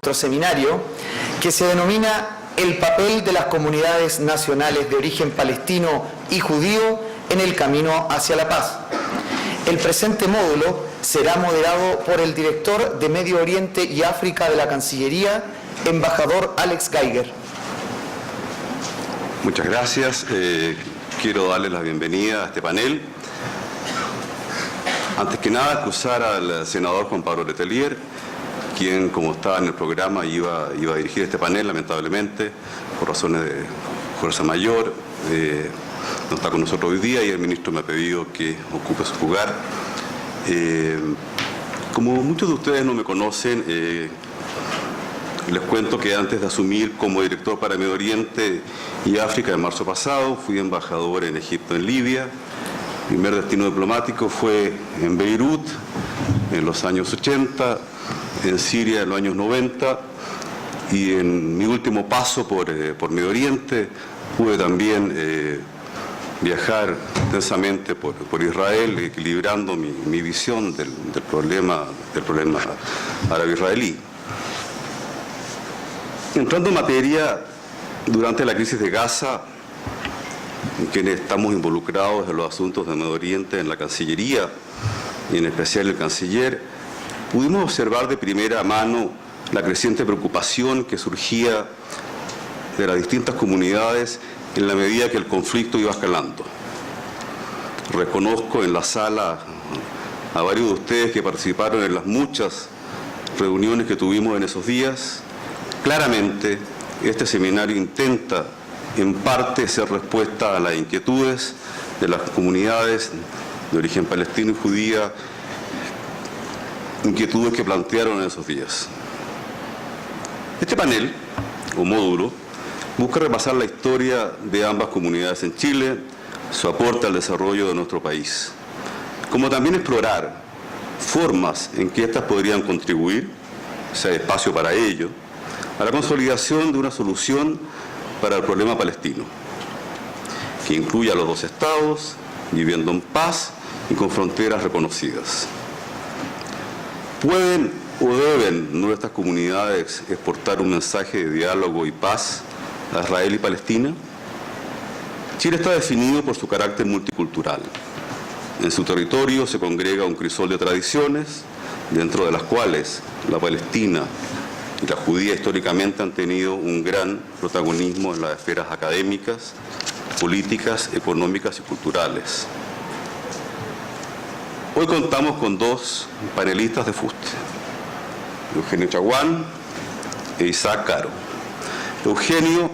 nuestro seminario, que se denomina El papel de las comunidades nacionales de origen palestino y judío en el camino hacia la paz. El presente módulo será moderado por el director de Medio Oriente y África de la Cancillería, embajador Alex Geiger. Muchas gracias. Quiero darle la bienvenida a este panel. Antes que nada, acusar al senador Juan Pablo Letelier, quien, como estaba en el programa, iba a dirigir este panel, lamentablemente, por razones de fuerza mayor. No está con nosotros hoy día y el ministro me ha pedido que ocupe su lugar. Como muchos de ustedes no me conocen, les cuento que antes de asumir como director para Medio Oriente y África en marzo pasado, fui embajador en Egipto, en Libia. Mi primer destino diplomático fue en Beirut en los años 80, en Siria en los años 90, y en mi último paso por Medio Oriente pude también viajar intensamente por Israel, equilibrando mi visión del problema árabe-israelí. Entrando en materia, durante la crisis de Gaza, en quienes estamos involucrados en los asuntos de Medio Oriente en la Cancillería, y en especial el canciller, pudimos observar de primera mano la creciente preocupación que surgía de las distintas comunidades en la medida que el conflicto iba escalando. Reconozco en la sala a varios de ustedes que participaron en las muchas reuniones que tuvimos en esos días. Claramente, este seminario intenta, en parte, ser respuesta a las inquietudes de las comunidades de origen palestino y judía, inquietudes que plantearon en esos días. Este panel, o módulo, busca repasar la historia de ambas comunidades en Chile, su aporte al desarrollo de nuestro país, como también explorar formas en que éstas podrían contribuir, si hay espacio para ello, a la consolidación de una solución para el problema palestino, que incluya a los dos estados, viviendo en paz y con fronteras reconocidas. ¿Pueden o deben nuestras comunidades exportar un mensaje de diálogo y paz a Israel y Palestina? Chile está definido por su carácter multicultural. En su territorio se congrega un crisol de tradiciones, dentro de las cuales la Palestina y la judía históricamente han tenido un gran protagonismo en las esferas académicas, políticas, económicas y culturales. Hoy contamos con dos panelistas de fuste, Eugenio Chaguán e Isaac Caro. Eugenio,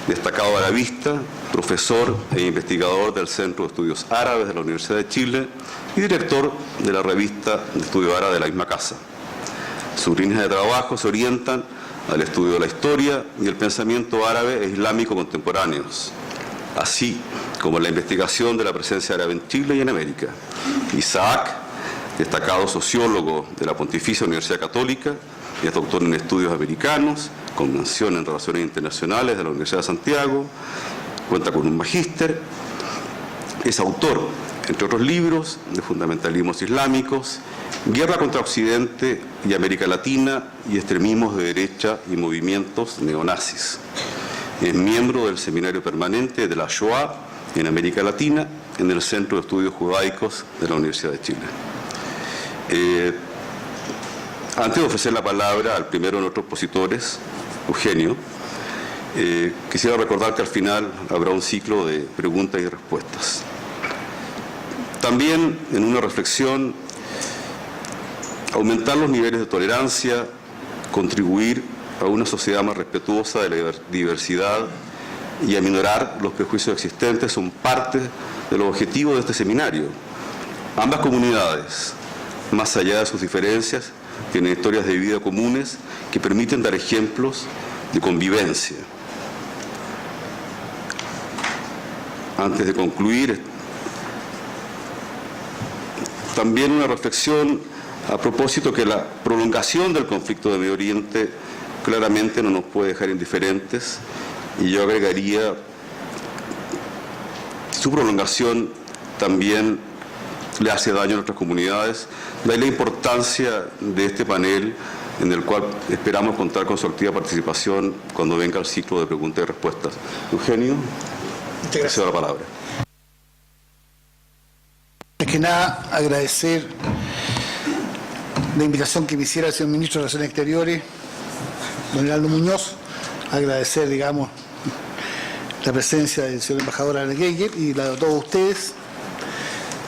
destacado arabista, profesor e investigador del Centro de Estudios Árabes de la Universidad de Chile y director de la revista de estudio árabe de la misma casa. Sus líneas de trabajo se orientan al estudio de la historia y el pensamiento árabe e islámico contemporáneos, así como la investigación de la presencia árabe en Chile y en América. Isaac, destacado sociólogo de la Pontificia Universidad Católica, es doctor en estudios americanos, con mención en relaciones internacionales de la Universidad de Santiago, cuenta con un magíster, es autor, entre otros libros, de fundamentalismos islámicos, guerra contra Occidente y América Latina y extremismos de derecha y movimientos neonazis. Es miembro del Seminario Permanente de la Shoah en América Latina en el Centro de Estudios Judaicos de la Universidad de Chile. Antes de ofrecer la palabra al primero de nuestros expositores, Eugenio, quisiera recordar que al final habrá un ciclo de preguntas y respuestas. También, en una reflexión, aumentar los niveles de tolerancia, contribuir a una sociedad más respetuosa de la diversidad y aminorar los prejuicios existentes son parte de los objetivos de este seminario. Ambas comunidades, más allá de sus diferencias, tienen historias de vida comunes que permiten dar ejemplos de convivencia. Antes de concluir, también una reflexión a propósito que la prolongación del conflicto de Medio Oriente claramente no nos puede dejar indiferentes, y yo agregaría, su prolongación también le hace daño a nuestras comunidades. De ahí la importancia de este panel en el cual esperamos contar con su activa participación cuando venga el ciclo de preguntas y respuestas. Eugenio, te cedo la palabra. Antes que nada, agradecer la invitación que me hiciera el señor Ministro de Relaciones Exteriores, don Heraldo Muñoz, agradecer, digamos, la presencia del señor embajador Arne Geiger y la de todos ustedes.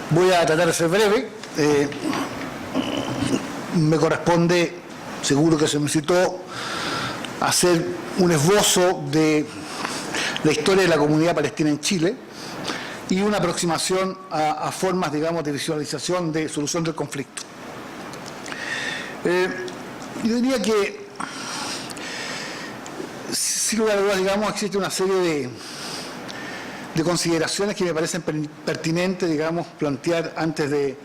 Voy a tratar de ser breve. Me corresponde, seguro que se me citó, hacer un esbozo de la historia de la comunidad palestina en Chile y una aproximación a formas, digamos, de visualización de solución del conflicto. Yo diría que, sin lugar a dudas, digamos, existe una serie de consideraciones que me parecen pertinentes, digamos, plantear antes de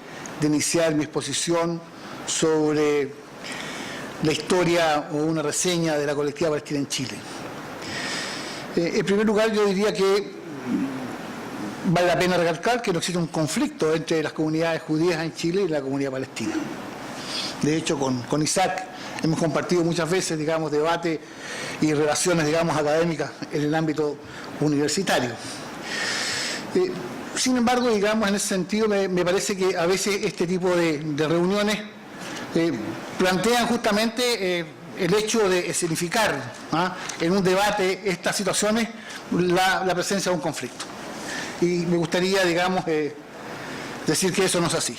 iniciar mi exposición sobre la historia o una reseña de la colectiva palestina en Chile. En primer lugar, yo diría que vale la pena recalcar que no existe un conflicto entre las comunidades judías en Chile y la comunidad palestina. De hecho, con Isaac hemos compartido muchas veces, digamos, debate y relaciones, digamos, académicas en el ámbito universitario. Sin embargo, digamos, en ese sentido me parece que a veces este tipo de reuniones plantean justamente el hecho de escenificar en un debate estas situaciones la presencia de un conflicto. Y me gustaría, digamos, decir que eso no es así.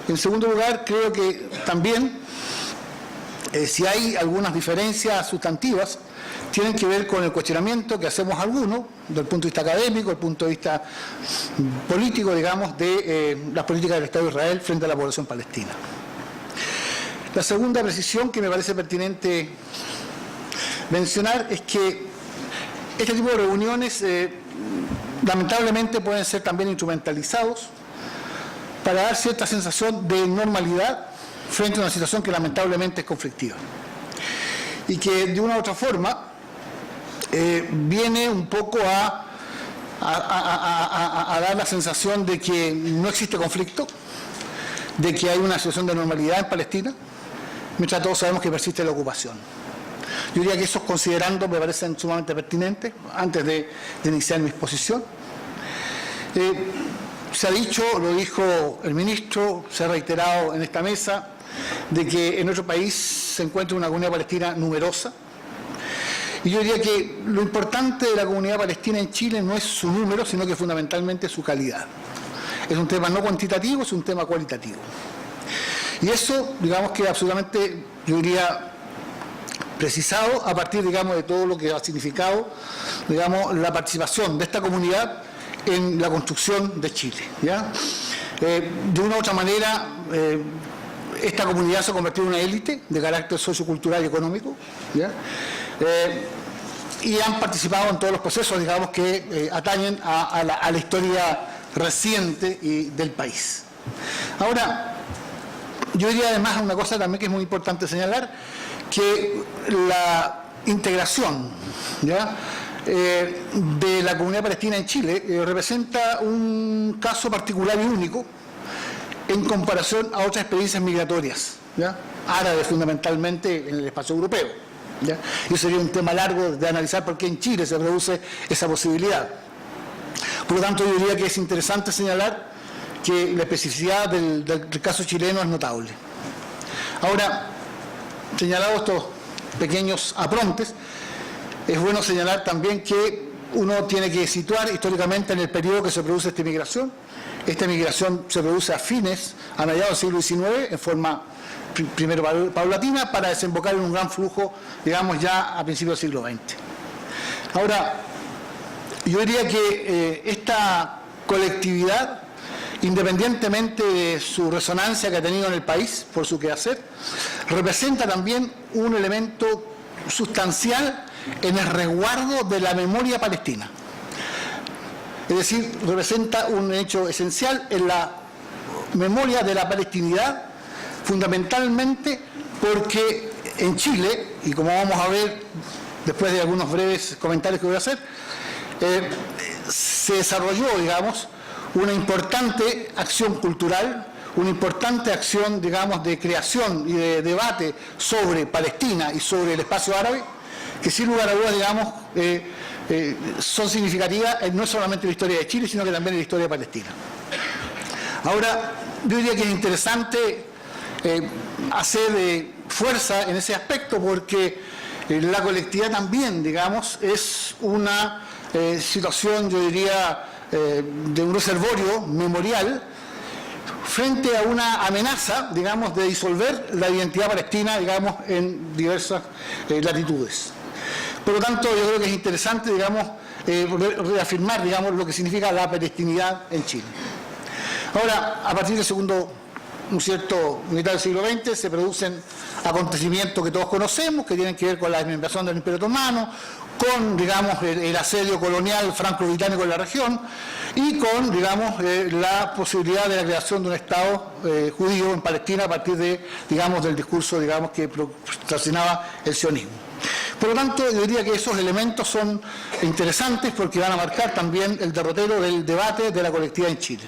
En segundo lugar, creo que también, si hay algunas diferencias sustantivas, tienen que ver con el cuestionamiento que hacemos algunos, desde el punto de vista académico, desde el punto de vista político, digamos, de las políticas del Estado de Israel frente a la población palestina. La segunda precisión que me parece pertinente mencionar es que este tipo de reuniones lamentablemente pueden ser también instrumentalizados para dar cierta sensación de normalidad frente a una situación que lamentablemente es conflictiva y que de una u otra forma viene un poco a dar la sensación de que no existe conflicto, de que hay una situación de normalidad en Palestina, mientras todos sabemos que persiste la ocupación. Yo diría que esos considerandos me parecen sumamente pertinentes antes de iniciar mi exposición. Se ha dicho, lo dijo el ministro, se ha reiterado en esta mesa, de que en nuestro país se encuentra una comunidad palestina numerosa. Y yo diría que lo importante de la comunidad palestina en Chile no es su número, sino que fundamentalmente su calidad. Es un tema no cuantitativo, es un tema cualitativo. Y eso, digamos, que absolutamente, yo diría, precisado a partir, digamos, de todo lo que ha significado, digamos, la participación de esta comunidad en la construcción de Chile, ¿ya? De una u otra manera, esta comunidad se ha convertido en una élite de carácter sociocultural y económico, ¿ya? Y han participado en todos los procesos, digamos, que atañen a la historia reciente del país. Ahora, yo diría además una cosa también que es muy importante señalar, que la integración, ¿ya?, de la comunidad palestina en Chile representa un caso particular y único en comparación a otras experiencias migratorias, ¿ya?, árabes fundamentalmente en el espacio europeo, ¿ya? Y sería un tema largo de analizar por qué en Chile se produce esa posibilidad. Por lo tanto, yo diría que es interesante señalar que la especificidad del caso chileno es notable. Ahora, señalados estos pequeños aprontes, es bueno señalar también que uno tiene que situar históricamente en el periodo que se produce esta migración. Esta migración se produce a mediados del siglo XIX, en forma primero paulatina, para desembocar en un gran flujo, digamos, ya a principios del siglo XX. Ahora, yo diría que esta colectividad, independientemente de su resonancia que ha tenido en el país por su quehacer, representa también un elemento sustancial en el resguardo de la memoria palestina. Es decir, representa un hecho esencial en la memoria de la palestinidad, fundamentalmente porque en Chile, y como vamos a ver después de algunos breves comentarios que voy a hacer, se desarrolló, digamos, una importante acción cultural, una importante acción, digamos, de creación y de debate sobre Palestina y sobre el espacio árabe, que sin lugar a dudas, digamos, son significativas no solamente en la historia de Chile, sino que también en la historia de Palestina. Ahora, yo diría que es interesante hacer fuerza en ese aspecto, porque la colectividad también, digamos, es una situación, yo diría, de un reservorio memorial frente a una amenaza, digamos, de disolver la identidad palestina, digamos, en diversas latitudes. Por lo tanto, yo creo que es interesante, digamos, reafirmar, digamos, lo que significa la palestinidad en Chile. Ahora, a partir del segundo, ¿no es cierto?, mitad del siglo XX, se producen acontecimientos que todos conocemos, que tienen que ver con la desmembración del Imperio Otomano, con, digamos, el asedio colonial franco-británico en la región y con, digamos, la posibilidad de la creación de un Estado judío en Palestina a partir de, digamos, del discurso, digamos, que patrocinaba el sionismo. Por lo tanto, yo diría que esos elementos son interesantes porque van a marcar también el derrotero del debate de la colectividad en Chile.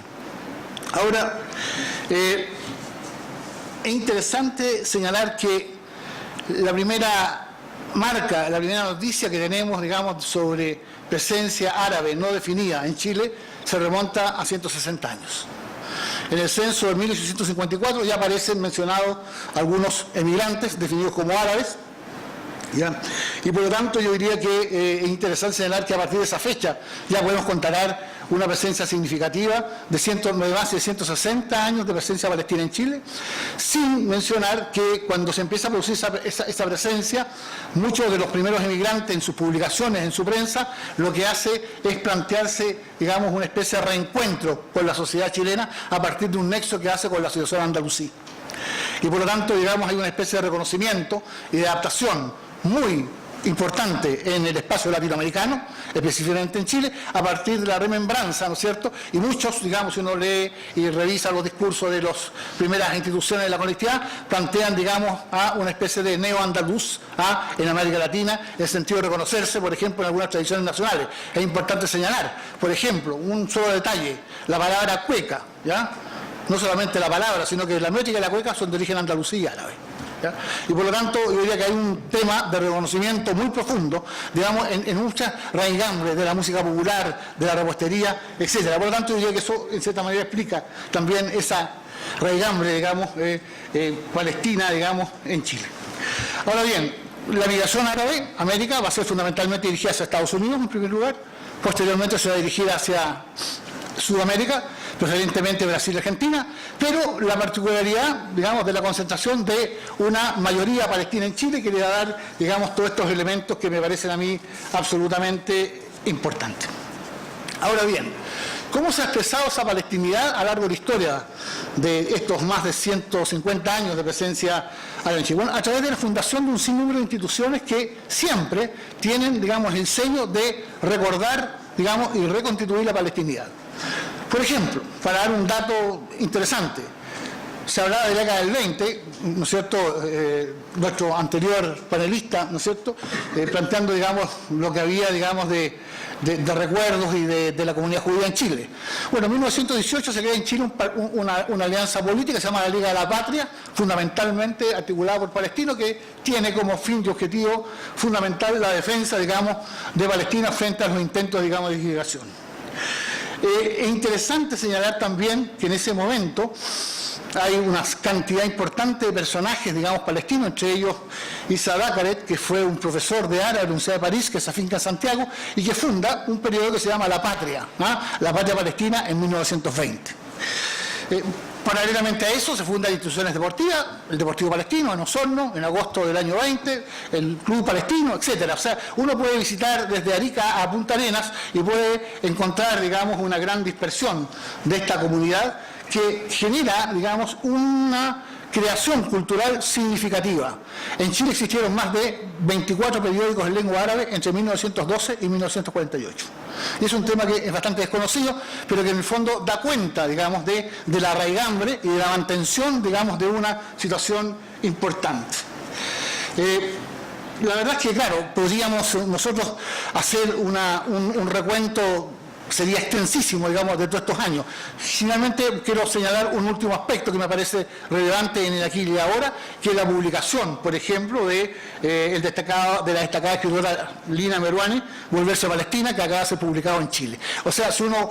Ahora, es interesante señalar que la primera marca, la primera noticia que tenemos, digamos, sobre presencia árabe no definida en Chile se remonta a 160 años. En el censo de 1854 ya aparecen mencionados algunos emigrantes definidos como árabes, ¿ya? Y por lo tanto yo diría que es interesante señalar que a partir de esa fecha ya podemos constatar una presencia significativa de más de 160 años de presencia palestina en Chile, sin mencionar que cuando se empieza a producir esa presencia, muchos de los primeros emigrantes en sus publicaciones, en su prensa, lo que hace es plantearse, digamos, una especie de reencuentro con la sociedad chilena a partir de un nexo que hace con la situación andalusí. Y por lo tanto, digamos, hay una especie de reconocimiento y de adaptación muy importante en el espacio latinoamericano, específicamente en Chile, a partir de la remembranza, ¿no es cierto? Y muchos, digamos, si uno lee y revisa los discursos de las primeras instituciones de la colectividad, plantean, digamos, a una especie de neo-andaluz en América Latina, en el sentido de reconocerse, por ejemplo, en algunas tradiciones nacionales. Es importante señalar, por ejemplo, un solo detalle, la palabra cueca, ¿ya? No solamente la palabra, sino que la métrica y la cueca son de origen andalusí y árabe, ¿ya? Y por lo tanto, yo diría que hay un tema de reconocimiento muy profundo, digamos, en muchas raigambres de la música popular, de la repostería, etcétera. Por lo tanto, yo diría que eso, en cierta manera, explica también esa raigambre, digamos, palestina, digamos, en Chile. Ahora bien, la migración árabe, América, va a ser fundamentalmente dirigida hacia Estados Unidos, en primer lugar, posteriormente se va a dirigir hacia Sudamérica, preferentemente Brasil y Argentina, pero la particularidad, digamos, de la concentración de una mayoría palestina en Chile que le va a dar, digamos, todos estos elementos que me parecen a mí absolutamente importantes. Ahora bien, ¿cómo se ha expresado esa palestinidad a lo largo de la historia de estos más de 150 años de presencia árabe en Chile? Bueno, a través de la fundación de un sinnúmero de instituciones que siempre tienen, digamos, el sello de recordar, digamos, y reconstituir la palestinidad. Por ejemplo, para dar un dato interesante, se hablaba de la década del 20, ¿no es cierto?, nuestro anterior panelista, ¿no es cierto?, planteando, digamos, lo que había, digamos, de recuerdos y de la comunidad judía en Chile. Bueno, en 1918 se crea en Chile una alianza política que se llama la Liga de la Patria, fundamentalmente articulada por palestinos, que tiene como fin y objetivo fundamental la defensa, digamos, de Palestina frente a los intentos, digamos, de liberación. Es interesante señalar también que en ese momento hay una cantidad importante de personajes, digamos, palestinos, entre ellos Isa Dakaret, que fue un profesor de árabe de la Universidad de París, que se afinca en Santiago, y que funda un periodo que se llama La Patria, la Patria Palestina, en 1920. Paralelamente a eso se fundan instituciones deportivas, el Deportivo Palestino en Osorno, en agosto del año 20, el Club Palestino, etcétera. O sea, uno puede visitar desde Arica a Punta Arenas y puede encontrar, digamos, una gran dispersión de esta comunidad que genera, digamos, una creación cultural significativa. En Chile existieron más de 24 periódicos en lengua árabe entre 1912 y 1948. Y es un tema que es bastante desconocido, pero que en el fondo da cuenta, digamos, de la raigambre y de la mantención, digamos, de una situación importante. La verdad es que, claro, podríamos nosotros hacer un recuento sería extensísimo, digamos, de todos estos años. Finalmente, quiero señalar un último aspecto que me parece relevante en el aquí y ahora, que es la publicación, por ejemplo, de la destacada escritora Lina Meruane, Volverse a Palestina, que acaba de ser publicado en Chile. O sea, si uno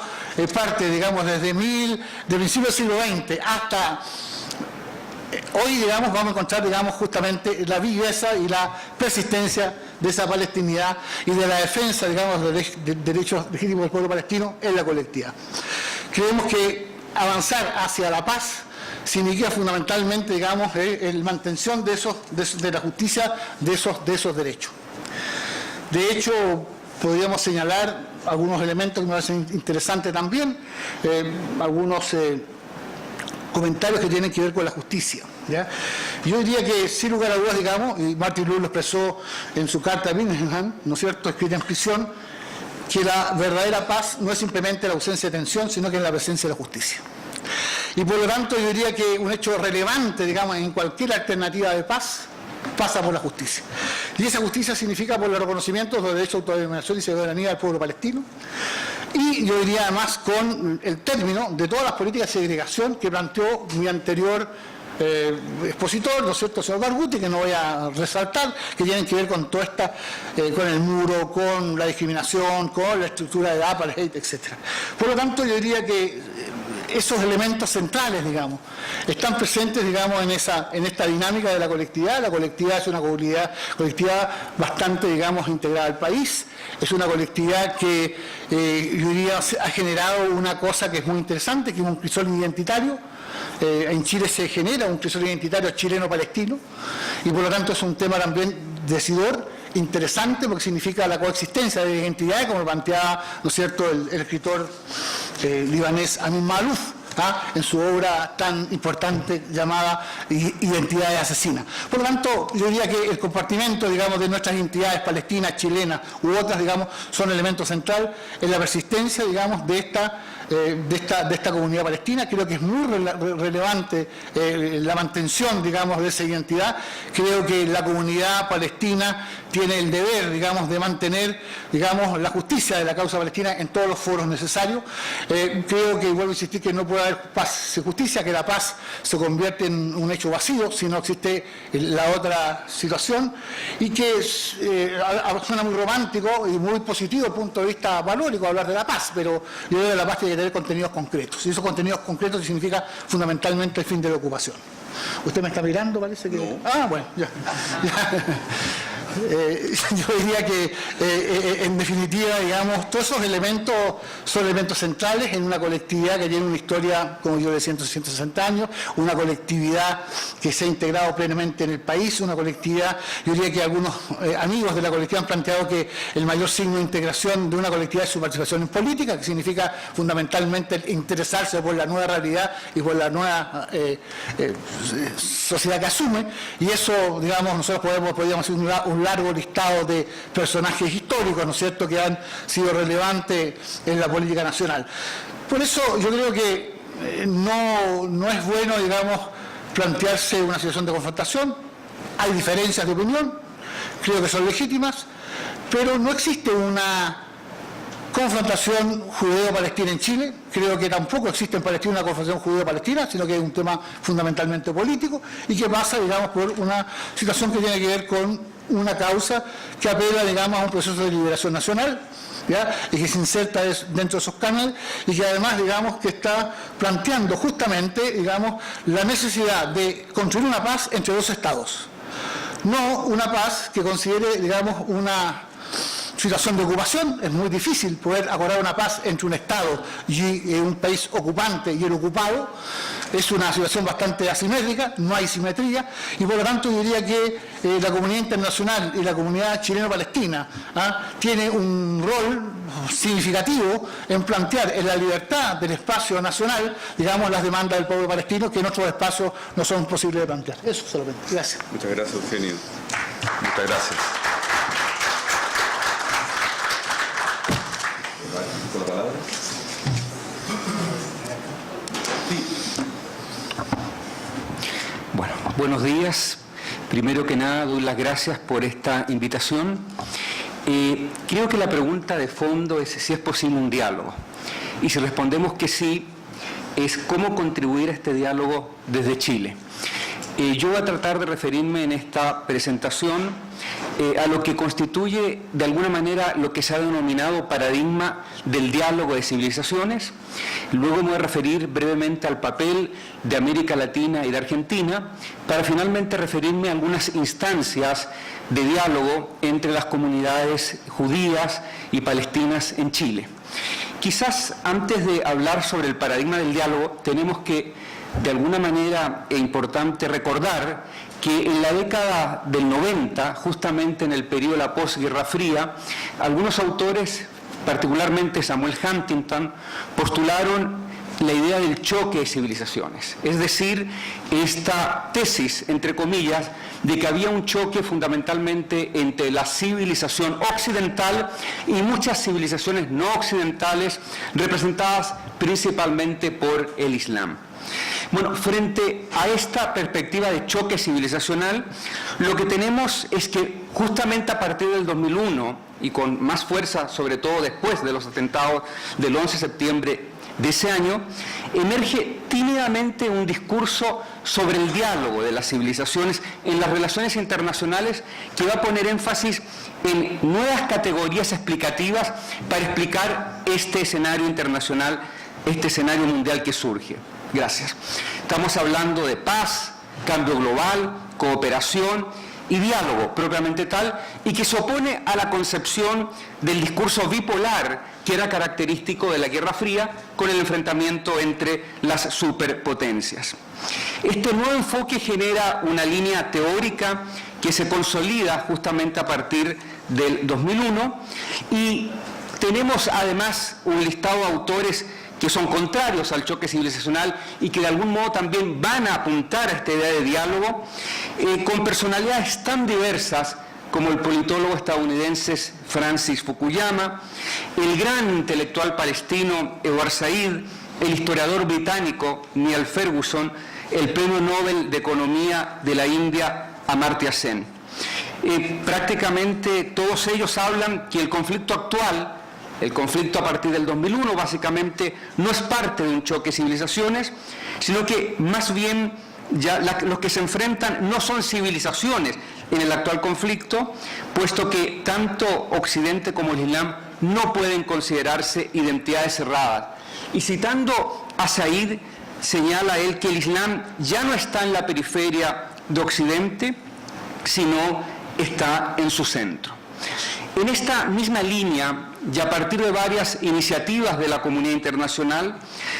parte, digamos, desde principios del siglo XX hasta hoy, digamos, vamos a encontrar, digamos, justamente la viveza y la persistencia de esa palestinidad y de la defensa, digamos, de derechos legítimos del pueblo palestino en la colectividad. Creemos que avanzar hacia la paz significa fundamentalmente, digamos, la mantención de la justicia de esos derechos. De hecho, podríamos señalar algunos elementos que me parecen interesantes también, algunos comentarios que tienen que ver con la justicia, ¿ya? Yo diría que, sin lugar a dudas, digamos, y Martin Luther lo expresó en su carta a Birmingham, ¿no es cierto?, escrita en prisión, que la verdadera paz no es simplemente la ausencia de tensión, sino que es la presencia de la justicia. Y por lo tanto, yo diría que un hecho relevante, digamos, en cualquier alternativa de paz, pasa por la justicia. Y esa justicia significa por el reconocimiento de los derechos de autodeterminación y soberanía del pueblo palestino. Y yo diría además con el término de todas las políticas de segregación que planteó mi anterior expositor, ¿no es cierto?, señor Barghouti, que no voy a resaltar, que tienen que ver con toda esta, con el muro, con la discriminación, con la estructura de apartheid, etc. Por lo tanto, yo diría que esos elementos centrales, digamos, están presentes, digamos, en esta dinámica de la colectividad. La colectividad es una colectividad bastante, digamos, integrada al país. Es una colectividad que, yo diría, ha generado una cosa que es muy interesante, que es un crisol identitario. En Chile se genera un crisol identitario chileno-palestino y por lo tanto es un tema también decidor, interesante, porque significa la coexistencia de identidades, como planteaba, ¿no es cierto?, el escritor libanés Amin Maalouf, en su obra tan importante llamada Identidades Asesinas. Por lo tanto, yo diría que el compartimento, digamos, de nuestras identidades palestinas, chilenas u otras, digamos, son elementos centrales en la persistencia, digamos, de esta comunidad palestina. Creo que es muy relevante la mantención, digamos, de esa identidad. Creo que la comunidad palestina tiene el deber, digamos, de mantener, digamos, la justicia de la causa palestina en todos los foros necesarios. Creo que, vuelvo a insistir, que no puede haber paz sin justicia, que la paz se convierte en un hecho vacío si no existe la otra situación, y que suena muy romántico y muy positivo desde el punto de vista valórico hablar de la paz, pero yo creo que la paz tiene que tener contenidos concretos, y esos contenidos concretos significa fundamentalmente el fin de la ocupación. ¿Usted me está mirando? Parece que... No. Bueno, ya. Yo diría que, en definitiva, digamos, todos esos elementos son elementos centrales en una colectividad que tiene una historia, como yo decía, de 160 años, una colectividad que se ha integrado plenamente en el país, una colectividad, yo diría que algunos amigos de la colectividad han planteado que el mayor signo de integración de una colectividad es su participación en política, que significa fundamentalmente interesarse por la nueva realidad y por la nueva sociedad que asume, y eso, digamos, nosotros podríamos hacer un largo listado de personajes históricos, ¿no es cierto?, que han sido relevantes en la política nacional. Por eso yo creo que no es bueno, digamos, plantearse una situación de confrontación. Hay diferencias de opinión, creo que son legítimas, pero no existe una confrontación judeo-palestina en Chile. Creo que tampoco existe en Palestina una confrontación judeo-palestina, sino que es un tema fundamentalmente político y que pasa, digamos, por una situación que tiene que ver con una causa que apela, digamos, a un proceso de liberación nacional, ¿ya?, y que se inserta dentro de esos canales, y que además, digamos, que está planteando justamente, digamos, la necesidad de construir una paz entre dos estados, no una paz que considere, digamos, una situación de ocupación. Es muy difícil poder acordar una paz entre un Estado y un país ocupante y el ocupado. Es una situación bastante asimétrica, no hay simetría, y por lo tanto yo diría que la comunidad internacional y la comunidad chileno-palestina tiene un rol significativo en plantear en la libertad del espacio nacional, digamos, las demandas del pueblo palestino, que en otros espacios no son posibles de plantear. Eso solamente. Gracias. Muchas gracias, Eugenio. Muchas gracias. ¿Con la palabra? Bueno, buenos días. Primero que nada, doy las gracias por esta invitación. Creo que la pregunta de fondo es si es posible un diálogo. y si respondemos que sí, es cómo contribuir a este diálogo desde Chile. Yo voy a tratar de referirme en esta presentación a lo que constituye de alguna manera lo que se ha denominado paradigma del diálogo de civilizaciones. Luego me voy a referir brevemente al papel de América Latina y de Argentina, para finalmente referirme a algunas instancias de diálogo entre las comunidades judías y palestinas en Chile. Quizás antes de hablar sobre el paradigma del diálogo, tenemos que, de alguna manera, es importante recordar que en la década del 90, justamente en el periodo de la posguerra fría, algunos autores, particularmente Samuel Huntington, postularon la idea del choque de civilizaciones, es decir, esta tesis, entre comillas, de que había un choque fundamentalmente entre la civilización occidental y muchas civilizaciones no occidentales, representadas principalmente por el Islam. Bueno, frente a esta perspectiva de choque civilizacional, lo que tenemos es que justamente a partir del 2001, y con más fuerza, sobre todo después de los atentados del 11 de septiembre de ese año, emerge tímidamente un discurso sobre el diálogo de las civilizaciones en las relaciones internacionales que va a poner énfasis en nuevas categorías explicativas para explicar este escenario internacional, este escenario mundial que surge. Gracias. Estamos hablando de paz, cambio global, cooperación y diálogo propiamente tal, y que se opone a la concepción del discurso bipolar que era característico de la Guerra Fría con el enfrentamiento entre las superpotencias. Este nuevo enfoque genera una línea teórica que se consolida justamente a partir del 2001, y tenemos además un listado de autores que son contrarios al choque civilizacional y que de algún modo también van a apuntar a esta idea de diálogo, con personalidades tan diversas como el politólogo estadounidense Francis Fukuyama, el gran intelectual palestino Edward Said, el historiador británico Neil Ferguson, el premio Nobel de Economía de la India Amartya Sen. Prácticamente todos ellos hablan que el conflicto actual, el conflicto a partir del 2001, básicamente no es parte de un choque de civilizaciones, sino que más bien ya los que se enfrentan no son civilizaciones en el actual conflicto, puesto que tanto Occidente como el Islam no pueden considerarse identidades cerradas. Y citando a Said, señala él que el Islam ya no está en la periferia de Occidente, sino está en su centro. En esta misma línea, y a partir de varias iniciativas de la comunidad internacional,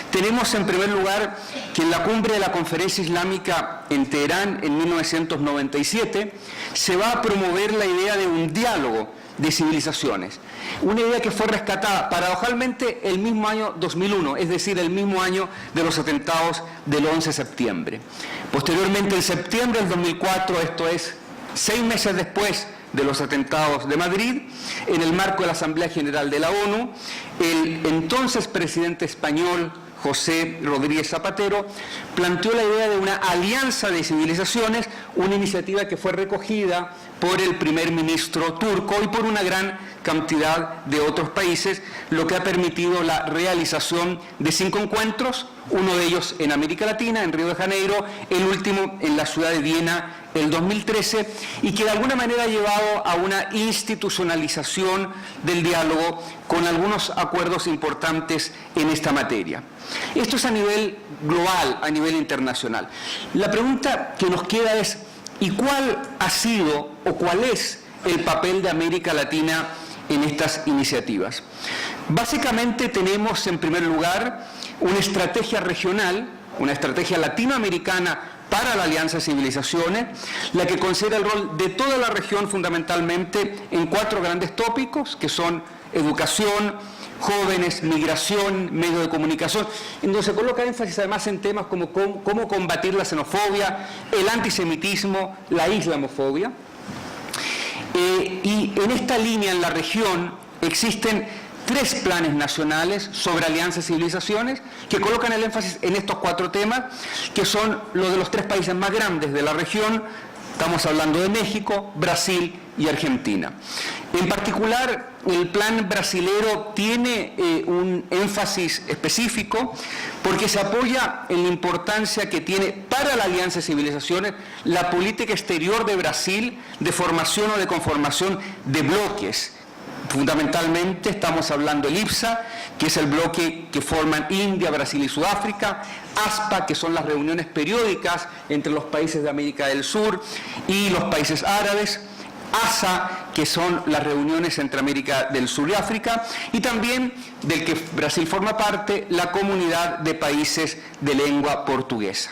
tenemos en primer lugar que en la cumbre de la Conferencia Islámica en Teherán en 1997 se va a promover la idea de un diálogo de civilizaciones, una idea que fue rescatada paradojalmente el mismo año 2001, es decir, el mismo año de los atentados del 11 de septiembre. Posteriormente, en septiembre del 2004, esto es 6 meses después de los atentados de Madrid, en el marco de la Asamblea General de la ONU, el entonces presidente español José Rodríguez Zapatero planteó la idea de una alianza de civilizaciones, una iniciativa que fue recogida por el primer ministro turco y por una gran cantidad de otros países, lo que ha permitido la realización de 5 encuentros, uno de ellos en América Latina, en Río de Janeiro, el último en la ciudad de Viena, el 2013, y que de alguna manera ha llevado a una institucionalización del diálogo con algunos acuerdos importantes en esta materia. Esto es a nivel global, a nivel internacional. La pregunta que nos queda es, ¿y cuál ha sido o cuál es el papel de América Latina en estas iniciativas? Básicamente tenemos en primer lugar una estrategia regional, una estrategia latinoamericana para la Alianza de Civilizaciones, la que considera el rol de toda la región fundamentalmente en 4 grandes tópicos, que son educación, jóvenes, migración, medios de comunicación, en donde se coloca énfasis además en temas como cómo combatir la xenofobia, el antisemitismo, la islamofobia. Y en esta línea, en la región, existen 3 planes nacionales sobre alianzas y civilizaciones que colocan el énfasis en estos 4 temas, que son los de los 3 países más grandes de la región, Estamos hablando de México, Brasil y Argentina. En particular, el plan brasilero tiene un énfasis específico porque se apoya en la importancia que tiene para la Alianza de Civilizaciones la política exterior de Brasil de formación o de conformación de bloques. Fundamentalmente estamos hablando del IPSA, que es el bloque que forman India, Brasil y Sudáfrica, ASPA, que son las reuniones periódicas entre los países de América del Sur y los países árabes, ASA, que son las reuniones entre América del Sur y África, y también del que Brasil forma parte, la Comunidad de Países de Lengua Portuguesa.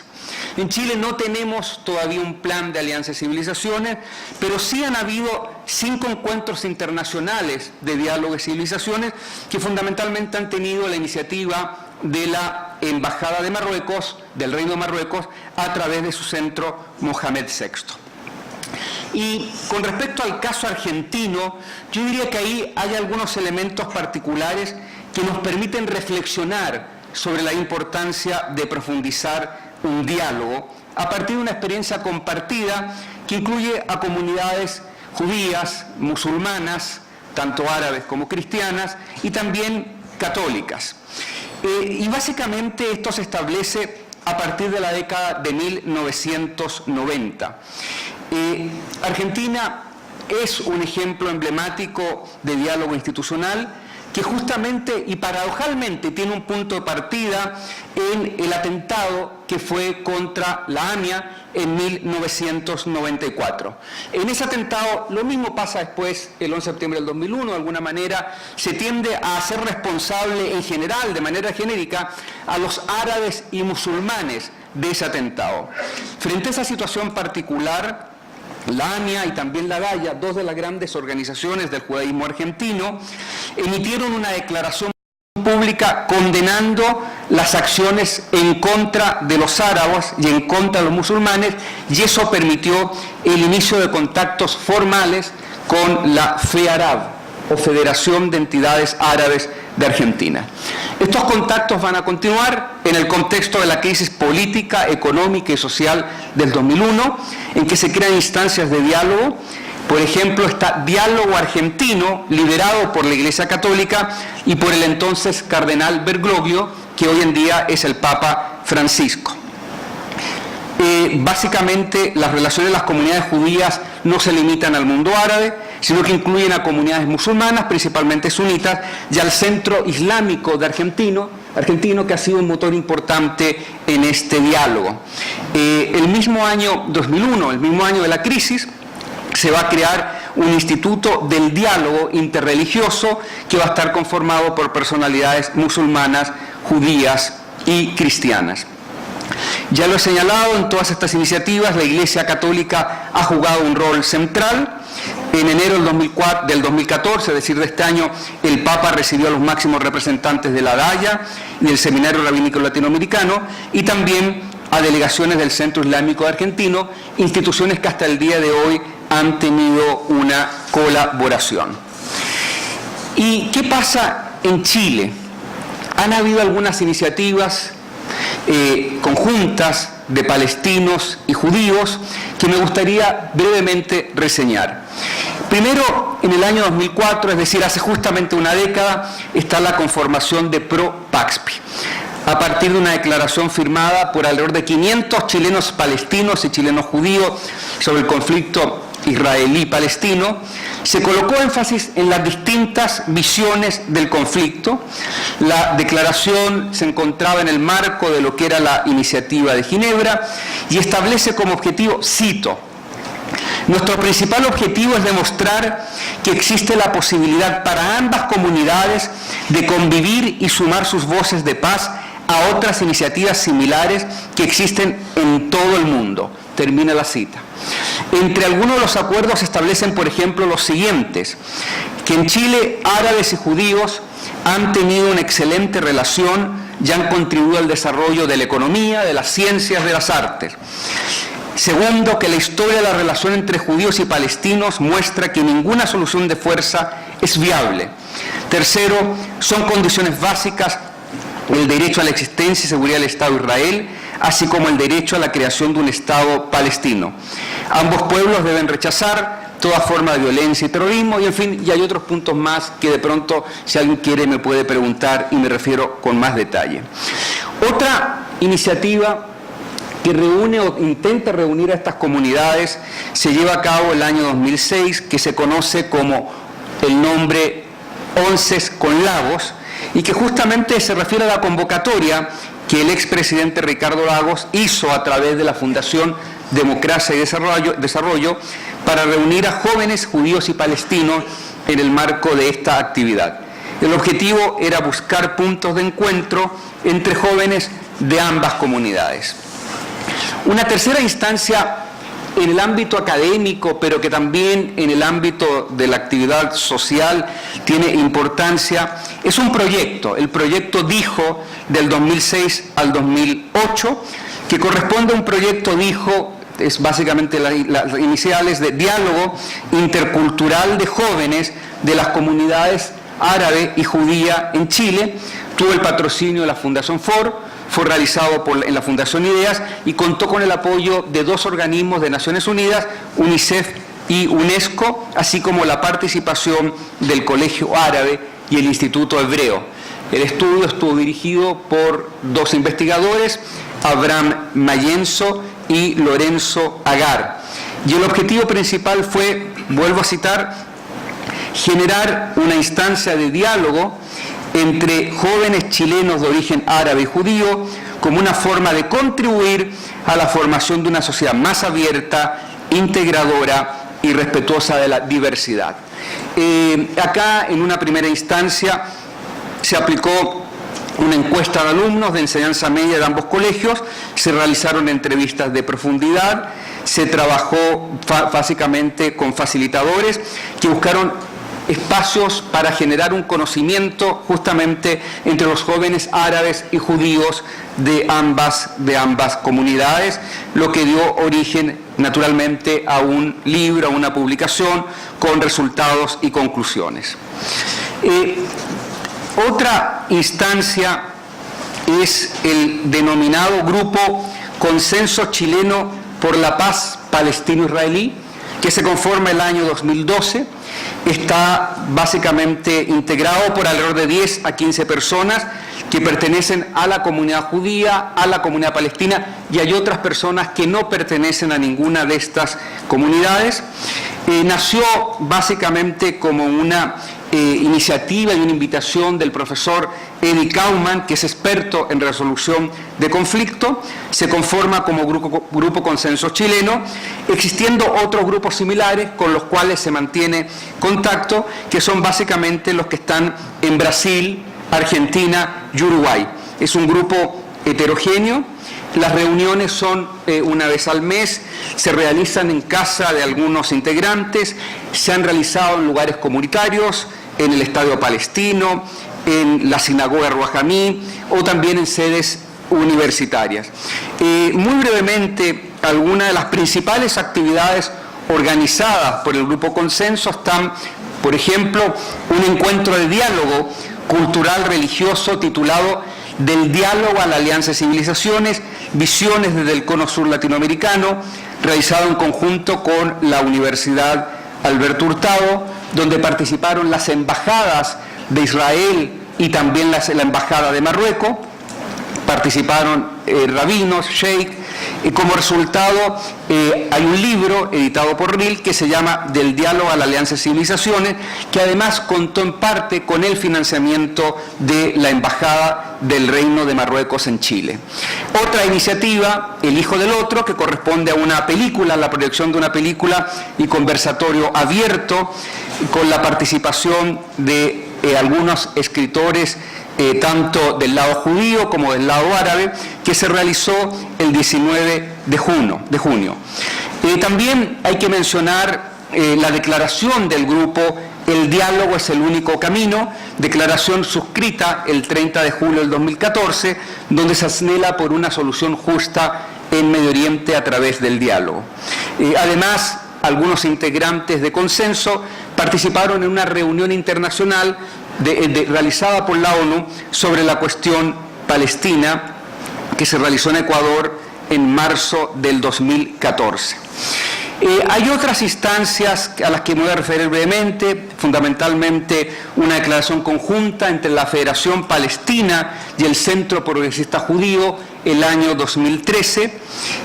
En Chile no tenemos todavía un plan de alianza de civilizaciones, pero sí han habido 5 encuentros internacionales de diálogo de civilizaciones que fundamentalmente han tenido la iniciativa de la Embajada de Marruecos, del Reino de Marruecos, a través de su centro Mohamed VI. Y con respecto al caso argentino, yo diría que ahí hay algunos elementos particulares que nos permiten reflexionar sobre la importancia de profundizar un diálogo a partir de una experiencia compartida que incluye a comunidades judías, musulmanas, tanto árabes como cristianas, y también católicas. Y básicamente esto se establece a partir de la década de 1990. Argentina es un ejemplo emblemático de diálogo institucional que justamente y paradojalmente tiene un punto de partida en el atentado que fue contra la AMIA en 1994. En ese atentado lo mismo pasa después, el 11 de septiembre del 2001, de alguna manera se tiende a hacer responsable en general, de manera genérica, a los árabes y musulmanes de ese atentado. Frente a esa situación particular, la AMIA y también la DAIA, dos de las grandes organizaciones del judaísmo argentino, emitieron una declaración pública condenando las acciones en contra de los árabes y en contra de los musulmanes, y eso permitió el inicio de contactos formales con la FEARAB, o Federación de Entidades Árabes de Argentina. Estos contactos van a continuar en el contexto de la crisis política, económica y social del 2001, en que se crean instancias de diálogo. Por ejemplo, está Diálogo Argentino, liderado por la Iglesia Católica y por el entonces cardenal Bergoglio, que hoy en día es el Papa Francisco. Básicamente, las relaciones de las comunidades judías no se limitan al mundo árabe, sino que incluyen a comunidades musulmanas, principalmente sunitas, y al centro islámico de argentino, que ha sido un motor importante en este diálogo. El mismo año 2001, el mismo año de la crisis, se va a crear un instituto del diálogo interreligioso que va a estar conformado por personalidades musulmanas, judías y cristianas. Ya lo he señalado, en todas estas iniciativas la Iglesia Católica ha jugado un rol central. En enero del 2014, es decir, de este año, el Papa recibió a los máximos representantes de la DAIA y del Seminario Rabínico Latinoamericano, y también a delegaciones del Centro Islámico Argentino, instituciones que hasta el día de hoy han tenido una colaboración. ¿Y qué pasa en Chile? Han habido algunas iniciativas conjuntas de palestinos y judíos que me gustaría brevemente reseñar. Primero, en el año 2004, es decir, hace justamente una década, está la conformación de Pro-Paxpi, a partir de una declaración firmada por alrededor de 500 chilenos palestinos y chilenos judíos sobre el conflicto israelí-palestino. Se colocó énfasis en las distintas visiones del conflicto. La declaración se encontraba en el marco de lo que era la iniciativa de Ginebra y establece como objetivo, cito: nuestro principal objetivo es demostrar que existe la posibilidad para ambas comunidades de convivir y sumar sus voces de paz a otras iniciativas similares que existen en todo el mundo. Termina la cita. Entre algunos de los acuerdos se establecen, por ejemplo, los siguientes: que en Chile árabes y judíos han tenido una excelente relación y han contribuido al desarrollo de la economía, de las ciencias, de las artes. Segundo, que la historia de la relación entre judíos y palestinos muestra que ninguna solución de fuerza es viable. Tercero, son condiciones básicas el derecho a la existencia y seguridad del Estado de Israel, así como el derecho a la creación de un Estado palestino. Ambos pueblos deben rechazar toda forma de violencia y terrorismo, y en fin, y hay otros puntos más que de pronto, si alguien quiere, me puede preguntar y me refiero con más detalle. Otra iniciativa que reúne o intenta reunir a estas comunidades se lleva a cabo el año 2006, que se conoce como el nombre Onces con Lagos, y que justamente se refiere a la convocatoria que el expresidente Ricardo Lagos hizo a través de la Fundación Democracia y Desarrollo para reunir a jóvenes judíos y palestinos en el marco de esta actividad. El objetivo era buscar puntos de encuentro entre jóvenes de ambas comunidades. Una tercera instancia en el ámbito académico, pero que también en el ámbito de la actividad social tiene importancia, es un proyecto, el proyecto DIJO del 2006 al 2008, que corresponde a un proyecto DIJO, es básicamente las iniciales de Diálogo Intercultural de Jóvenes de las Comunidades Árabe y Judía en Chile. Tuvo el patrocinio de la Fundación Ford, fue realizado en la Fundación Ideas y contó con el apoyo de 2 organismos de Naciones Unidas, UNICEF y UNESCO, así como la participación del Colegio Árabe y el Instituto Hebreo. El estudio estuvo dirigido por 2 investigadores, Abraham Mayenzo y Lorenzo Agar. Y el objetivo principal fue, vuelvo a citar, generar una instancia de diálogo entre jóvenes chilenos de origen árabe y judío como una forma de contribuir a la formación de una sociedad más abierta, integradora y respetuosa de la diversidad. Acá, en una primera instancia, se aplicó una encuesta de alumnos de enseñanza media de ambos colegios, se realizaron entrevistas de profundidad, se trabajó básicamente con facilitadores que buscaron espacios para generar un conocimiento justamente entre los jóvenes árabes y judíos de ambas comunidades, lo que dio origen naturalmente a un libro, a una publicación con resultados y conclusiones. Otra instancia es el denominado Grupo Consenso Chileno por la Paz Palestino-Israelí, que se conforma el año 2012, está básicamente integrado por alrededor de 10 a 15 personas que pertenecen a la comunidad judía, a la comunidad palestina, y hay otras personas que no pertenecen a ninguna de estas comunidades. Nació básicamente como una iniciativa y una invitación del profesor Eddie Kauman, que es experto en resolución de conflicto. Se conforma como grupo Consenso Chileno, existiendo otros grupos similares con los cuales se mantiene contacto, que son básicamente los que están en Brasil, Argentina y Uruguay. Es un grupo heterogéneo. Las reuniones son una vez al mes, se realizan en casa de algunos integrantes, se han realizado en lugares comunitarios, en el Estadio Palestino, en la Sinagoga Ruach Amí o también en sedes universitarias. Muy brevemente, algunas de las principales actividades organizadas por el Grupo Consenso están, por ejemplo, un encuentro de diálogo cultural religioso titulado Del diálogo a la Alianza de Civilizaciones, visiones desde el Cono Sur latinoamericano, realizado en conjunto con la Universidad Alberto Hurtado, donde participaron las embajadas de Israel y también la embajada de Marruecos, participaron rabinos, sheikh, y como resultado hay un libro editado por RIL que se llama Del diálogo a la Alianza de Civilizaciones, que además contó en parte con el financiamiento de la Embajada del Reino de Marruecos en Chile. Otra iniciativa, El hijo del otro, que corresponde a una película, la proyección de una película y conversatorio abierto con la participación de algunos escritores tanto del lado judío como del lado árabe, que se realizó el 19 de junio. También hay que mencionar la declaración del grupo El diálogo es el único camino, declaración suscrita el 30 de julio del 2014, donde se anhela por una solución justa en Medio Oriente a través del diálogo. Además, algunos integrantes de Consenso participaron en una reunión internacional realizada por la ONU sobre la cuestión Palestina que se realizó en Ecuador en marzo del 2014. Hay otras instancias a las que me voy a referir brevemente, fundamentalmente una declaración conjunta entre la Federación Palestina y el Centro Progresista Judío el año 2013,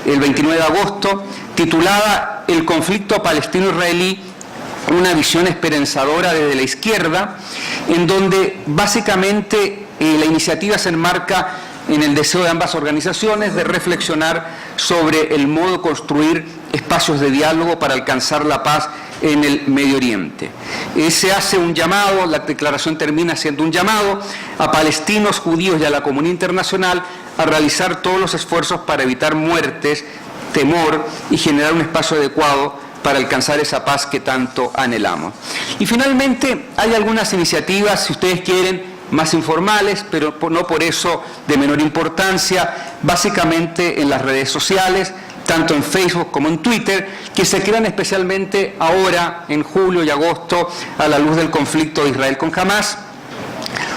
el 29 de agosto, titulada El conflicto palestino-israelí, una visión esperanzadora desde la izquierda, en donde básicamente la iniciativa se enmarca en el deseo de ambas organizaciones de reflexionar sobre el modo de construir espacios de diálogo para alcanzar la paz en el Medio Oriente. Se hace un llamado, la declaración termina siendo un llamado a palestinos, judíos y a la comunidad internacional a realizar todos los esfuerzos para evitar muertes, temor y generar un espacio adecuado para alcanzar esa paz que tanto anhelamos. Y finalmente hay algunas iniciativas, si ustedes quieren, más informales, pero no por eso de menor importancia, básicamente en las redes sociales, tanto en Facebook como en Twitter, que se crean especialmente ahora, en julio y agosto, a la luz del conflicto de Israel con Hamás.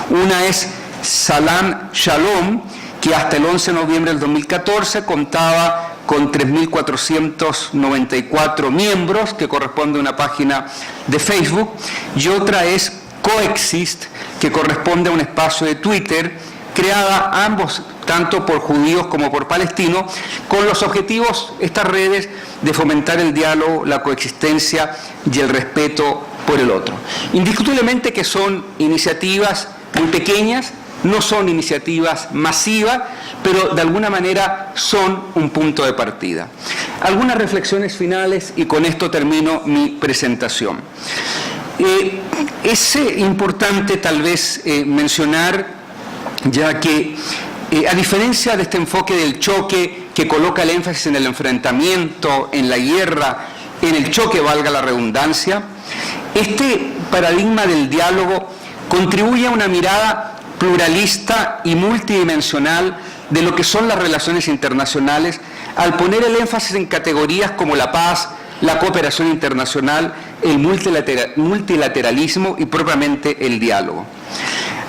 Una es Salam Shalom, que hasta el 11 de noviembre del 2014 contaba con 3.494 miembros, que corresponde a una página de Facebook, y otra es Coexist, que corresponde a un espacio de Twitter, creada ambos, tanto por judíos como por palestinos, con los objetivos, estas redes, de fomentar el diálogo, la coexistencia y el respeto por el otro. Indiscutiblemente que son iniciativas muy pequeñas, no son iniciativas masivas, pero de alguna manera son un punto de partida. Algunas reflexiones finales y con esto termino mi presentación. Es importante tal vez mencionar, ya que a diferencia de este enfoque del choque que coloca el énfasis en el enfrentamiento, en la guerra, en el choque, valga la redundancia, este paradigma del diálogo contribuye a una mirada pluralista y multidimensional de lo que son las relaciones internacionales, al poner el énfasis en categorías como la paz, la cooperación internacional, el multilateralismo y propiamente el diálogo.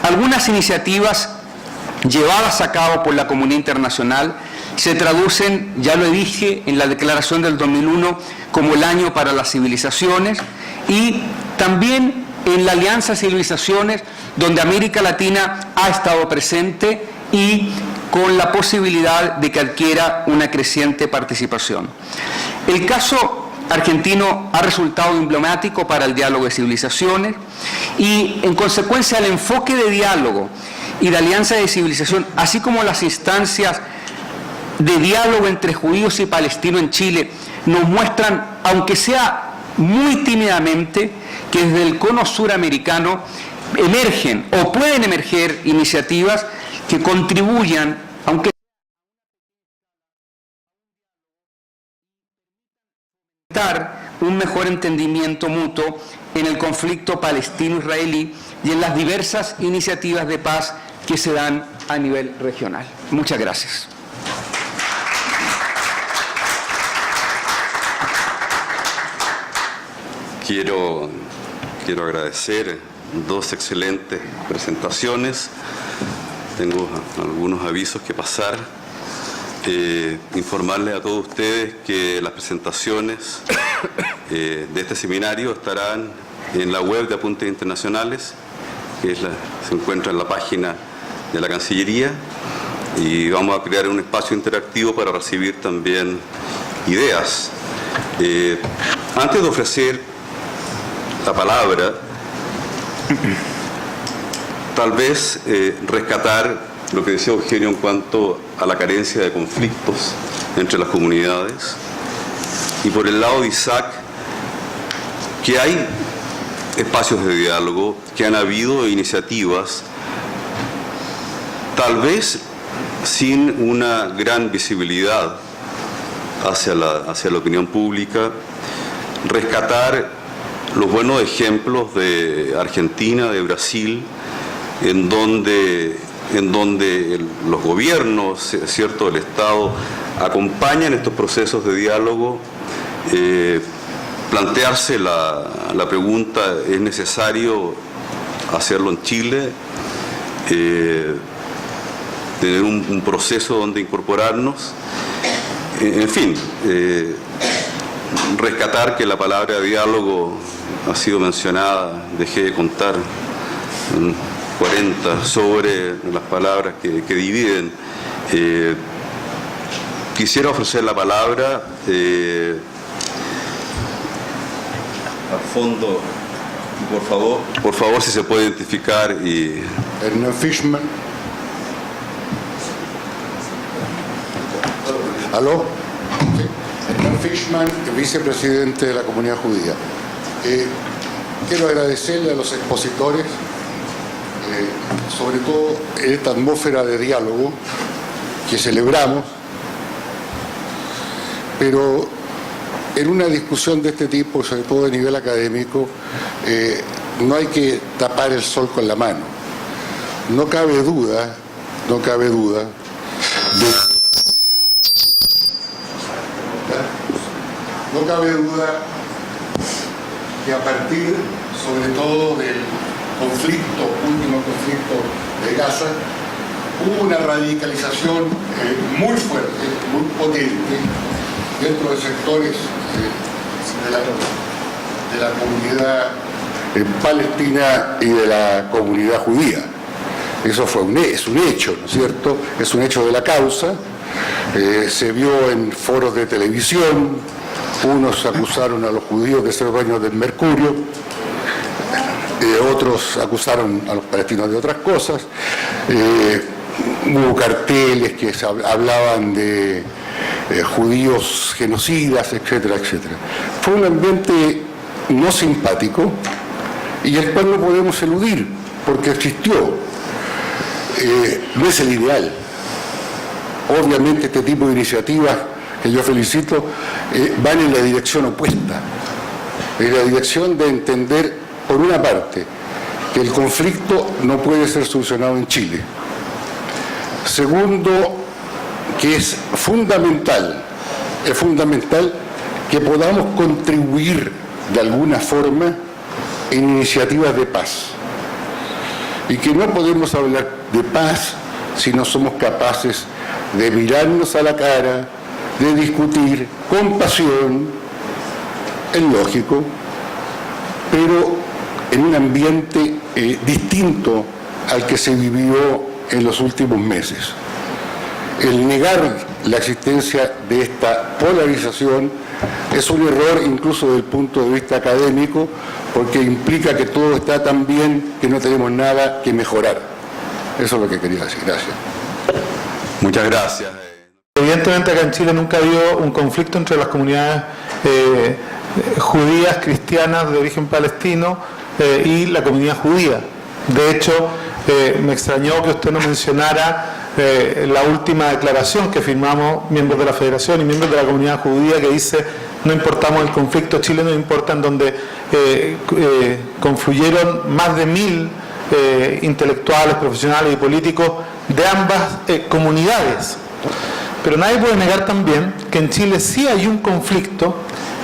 Algunas iniciativas llevadas a cabo por la comunidad internacional se traducen, ya lo dije, en la declaración del 2001 como el año para las civilizaciones y también en la Alianza de Civilizaciones, donde América Latina ha estado presente y con la posibilidad de que adquiera una creciente participación. El caso argentino ha resultado emblemático para el diálogo de civilizaciones y, en consecuencia, el enfoque de diálogo y de alianza de civilización, así como las instancias de diálogo entre judíos y palestinos en Chile, nos muestran, aunque sea muy tímidamente, que desde el cono suramericano emergen o pueden emerger iniciativas que contribuyan, aunque un mejor entendimiento mutuo en el conflicto palestino-israelí y en las diversas iniciativas de paz que se dan a nivel regional. Muchas gracias. Quiero agradecer dos excelentes presentaciones. Tengo algunos avisos que pasar. Informarles a todos ustedes que las presentaciones de este seminario estarán en la web de Apuntes Internacionales, que se encuentra en la página de la Cancillería, y vamos a crear un espacio interactivo para recibir también ideas. Antes de ofrecer la palabra, tal vez rescatar lo que decía Eugenio en cuanto a la carencia de conflictos entre las comunidades, y por el lado de Isaac, que hay espacios de diálogo, que han habido iniciativas, tal vez sin una gran visibilidad hacia la opinión pública, rescatar los buenos ejemplos de Argentina, de Brasil, en donde los gobiernos, ¿cierto?, del Estado acompañan estos procesos de diálogo. Plantearse la pregunta, ¿es necesario hacerlo en Chile? tener un proceso donde incorporarnos. En fin, rescatar que la palabra diálogo ha sido mencionada, dejé de contar, 40 sobre las palabras que dividen. Quisiera ofrecer la palabra al fondo, por favor, si se puede identificar. Hernán Fishman. ¿Aló? Sí. Hernán Fishman, vicepresidente de la Comunidad Judía. Quiero agradecerle a los expositores, sobre todo en esta atmósfera de diálogo que celebramos, pero en una discusión de este tipo, sobre todo a nivel académico, no hay que tapar el sol con la mano. No cabe duda que a partir, sobre todo del último conflicto de Gaza, hubo una radicalización muy fuerte, muy potente, dentro de sectores de la comunidad palestina y de la comunidad judía. Eso es un hecho, ¿no es cierto? Es un hecho de la causa. Se vio en foros de televisión. Unos acusaron a los judíos de ser dueños del mercurio, otros acusaron a los palestinos de otras cosas. Hubo carteles que hablaban de judíos genocidas, etcétera, etcétera. Fue un ambiente no simpático y el cual no podemos eludir, porque existió. No es el ideal. Obviamente este tipo de iniciativas, que yo felicito, van en la dirección opuesta, en la dirección de entender, por una parte, que el conflicto no puede ser solucionado en Chile. Segundo, que es fundamental que podamos contribuir de alguna forma en iniciativas de paz. Y que no podemos hablar de paz si no somos capaces de mirarnos a la cara, de discutir con pasión, es lógico, pero en un ambiente distinto al que se vivió en los últimos meses. El negar la existencia de esta polarización es un error incluso desde el punto de vista académico, porque implica que todo está tan bien que no tenemos nada que mejorar. Eso es lo que quería decir. Gracias. Muchas gracias. Evidentemente acá en Chile nunca ha habido un conflicto entre las comunidades judías, cristianas de origen palestino y la comunidad judía. De hecho, me extrañó que usted no mencionara la última declaración que firmamos miembros de la Federación y miembros de la comunidad judía, que dice: no importamos el conflicto chileno, no importa, en donde confluyeron más de 1000 intelectuales, profesionales y políticos de ambas comunidades. Pero nadie puede negar también que en Chile sí hay un conflicto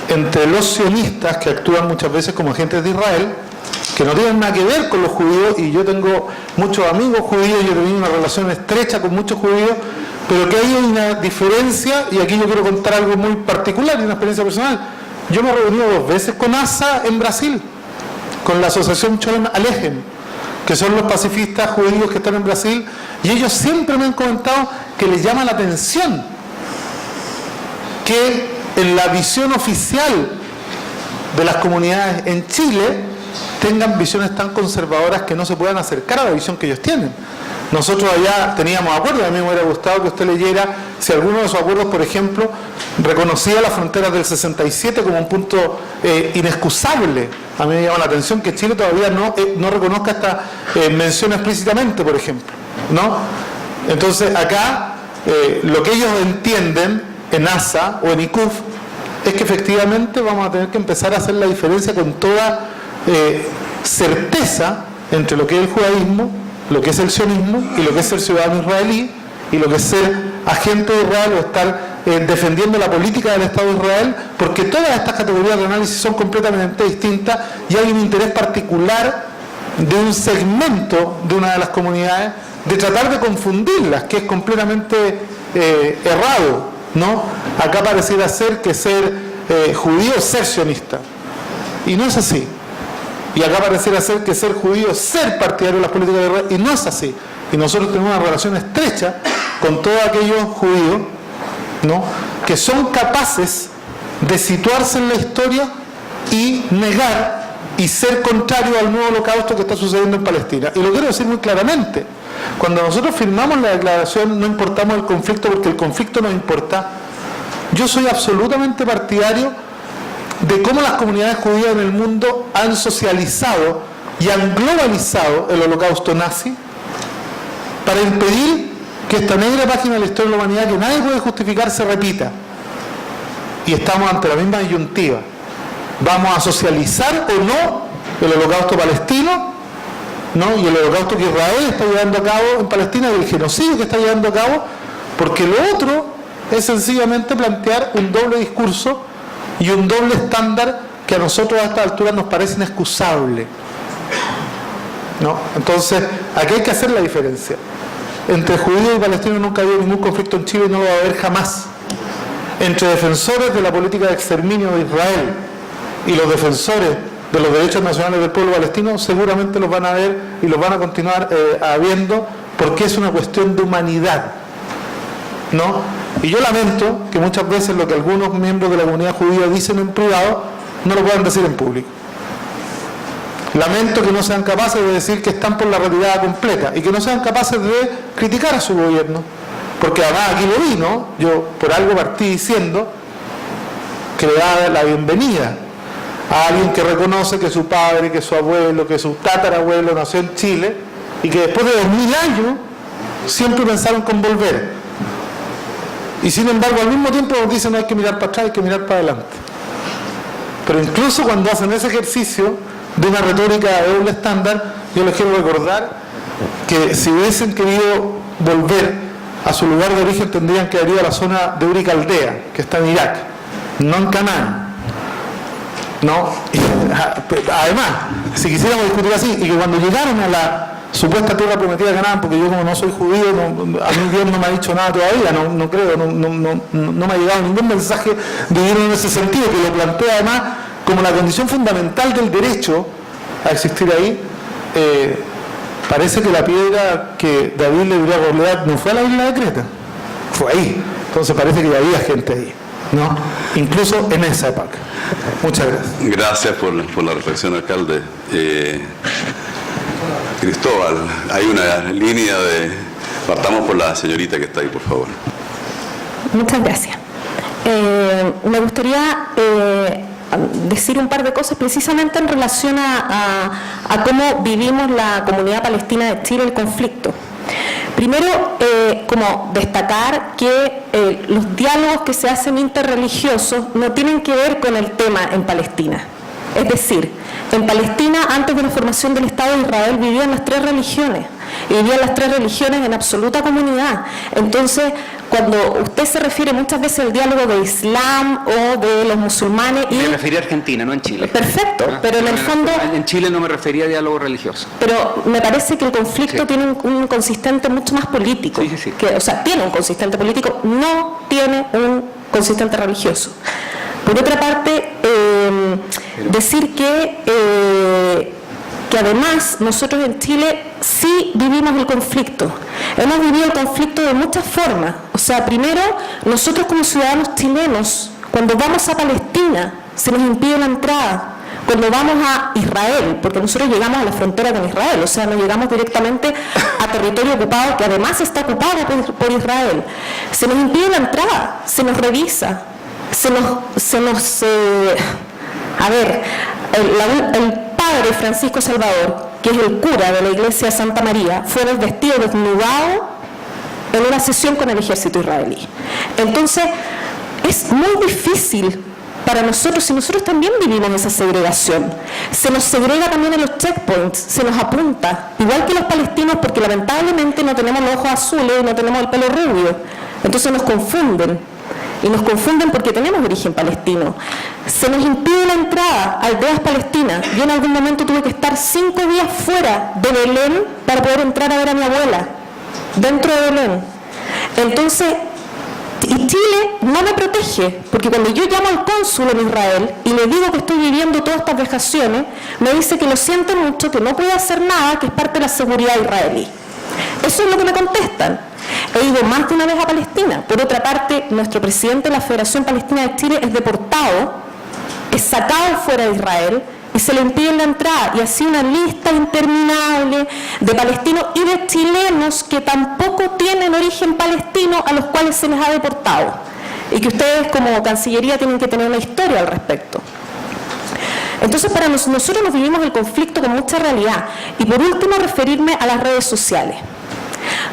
entre los sionistas, que actúan muchas veces como agentes de Israel, que no tienen nada que ver con los judíos, y yo tengo muchos amigos judíos, yo tengo una relación estrecha con muchos judíos, pero que hay una diferencia, y aquí yo quiero contar algo muy particular y una experiencia personal. Yo me he reunido 2 veces con ASA en Brasil, con la asociación Sholem Aleichem, que son los pacifistas judíos que están en Brasil, y ellos siempre me han comentado que les llama la atención que en la visión oficial de las comunidades en Chile tengan visiones tan conservadoras que no se puedan acercar a la visión que ellos tienen. Nosotros allá teníamos acuerdos, a mí me hubiera gustado que usted leyera si alguno de esos acuerdos, por ejemplo, reconocía las fronteras del 67 como un punto inexcusable. A mí me llama la atención que Chile todavía no reconozca esta mención explícitamente, por ejemplo, ¿no? Entonces acá lo que ellos entienden en ASA o en ICUF es que efectivamente vamos a tener que empezar a hacer la diferencia con toda certeza entre lo que es el judaísmo, lo que es el sionismo y lo que es ser ciudadano israelí, y lo que es ser agente de Israel o estar defendiendo la política del Estado de Israel, porque todas estas categorías de análisis son completamente distintas y hay un interés particular de un segmento de una de las comunidades de tratar de confundirlas, que es completamente errado, ¿no? Acá pareciera ser que ser judío es ser sionista, y no es así. Y acá pareciera ser que ser judío es ser partidario de las políticas de Israel, y no es así. Y nosotros tenemos una relación estrecha con todos aquellos judíos, ¿no?, que son capaces de situarse en la historia y negar y ser contrario al nuevo holocausto que está sucediendo en Palestina. Y lo quiero decir muy claramente. Cuando nosotros firmamos la declaración no importamos el conflicto porque el conflicto nos importa. Yo soy absolutamente partidario de cómo las comunidades judías en el mundo han socializado y han globalizado el holocausto nazi para impedir que esta negra página de la historia de la humanidad que nadie puede justificar se repita. Y estamos ante la misma disyuntiva. ¿Vamos a socializar o no el holocausto palestino, ¿no?, y el holocausto que Israel está llevando a cabo en Palestina y el genocidio que está llevando a cabo? Porque lo otro es sencillamente plantear un doble discurso y un doble estándar que a nosotros a esta altura nos parece inexcusable, ¿no? Entonces, aquí hay que hacer la diferencia. Entre judíos y palestinos nunca ha habido ningún conflicto en Chile y no lo va a haber jamás. Entre defensores de la política de exterminio de Israel y los defensores de los derechos nacionales del pueblo palestino seguramente los van a ver y los van a continuar habiendo, porque es una cuestión de humanidad, ¿no? Y yo lamento que muchas veces lo que algunos miembros de la comunidad judía dicen en privado no lo puedan decir en público. Lamento que no sean capaces de decir que están por la retirada completa y que no sean capaces de criticar a su gobierno, porque además aquí lo vi, ¿no? Yo por algo partí diciendo que le da la bienvenida a alguien que reconoce que su padre, que su abuelo, que su tatarabuelo nació en Chile y que después de 2000 años siempre pensaron con volver. Y sin embargo al mismo tiempo nos dicen no hay que mirar para atrás, hay que mirar para adelante. Pero incluso cuando hacen ese ejercicio de una retórica de doble estándar, yo les quiero recordar que si hubiesen querido volver a su lugar de origen tendrían que haber ido a la zona de Uri Caldea, que está en Irak, no en Canaán, ¿no? Además, si quisiéramos discutir así, y que cuando llegaron a la supuesta tierra prometida de Canaán, porque yo como no soy judío, a mí Dios no me ha dicho nada todavía, no creo, no me ha llegado ningún mensaje divino en ese sentido, que lo plantea además como la condición fundamental del derecho a existir ahí. Parece que la piedra que David le dio a Goliat no fue a la isla de Creta, fue ahí. Entonces parece que había gente ahí, ¿no? Incluso en esa época. Muchas gracias. Gracias por la reflexión, alcalde. Cristóbal, hay una línea de... Partamos por la señorita que está ahí, por favor. Muchas gracias. Me gustaría decir un par de cosas precisamente en relación a cómo vivimos la comunidad palestina de Chile el conflicto. Primero, como destacar que los diálogos que se hacen interreligiosos no tienen que ver con el tema en Palestina. Es decir, en Palestina, antes de la formación del Estado de Israel, vivían las tres religiones, y vivían las tres religiones en absoluta comunidad. Entonces, cuando usted se refiere muchas veces al diálogo de Islam o de los musulmanes... Me refería a Argentina, no en Chile. Perfecto, pero en el fondo... En Chile no me refería a diálogo religioso. Pero me parece que el conflicto Sí. tiene un consistente mucho más político. Sí. Que, o sea, tiene un consistente político, no tiene un consistente religioso. Por otra parte, decir que además nosotros en Chile sí vivimos el conflicto. Hemos vivido el conflicto de muchas formas. O sea, primero, nosotros como ciudadanos chilenos, cuando vamos a Palestina, se nos impide la entrada. Cuando vamos a Israel, porque nosotros llegamos a la frontera con Israel, o sea, no llegamos directamente a territorio ocupado, que además está ocupado por Israel. Se nos impide la entrada, se nos revisa, el padre Francisco Salvador, que es el cura de la iglesia de Santa María, fue vestido desnudado en una sesión con el ejército israelí. Entonces, es muy difícil para nosotros, si nosotros también vivimos esa segregación. Se nos segrega también en los checkpoints, se nos apunta, igual que los palestinos, porque lamentablemente no tenemos los ojos azules y no tenemos el pelo rubio. Entonces nos confunden. Y nos confunden porque tenemos origen palestino. Se nos impide la entrada a aldeas palestinas. Yo en algún momento tuve que estar 5 días fuera de Belén para poder entrar a ver a mi abuela. dentro de Belén. Entonces, y Chile no me protege, porque cuando yo llamo al cónsul en Israel y le digo que estoy viviendo todas estas vejaciones, me dice que lo siente mucho, que no puede hacer nada, que es parte de la seguridad israelí. Eso es lo que me contestan. He ido más de una vez a Palestina. Por otra parte, nuestro presidente de la Federación Palestina de Chile es deportado, es sacado fuera de Israel y se le impide la entrada. Y así una lista interminable de palestinos y de chilenos que tampoco tienen origen palestino a los cuales se les ha deportado. Y que ustedes como Cancillería tienen que tener una historia al respecto. Entonces, para nosotros nos vivimos el conflicto con mucha realidad. Y por último, referirme a las redes sociales.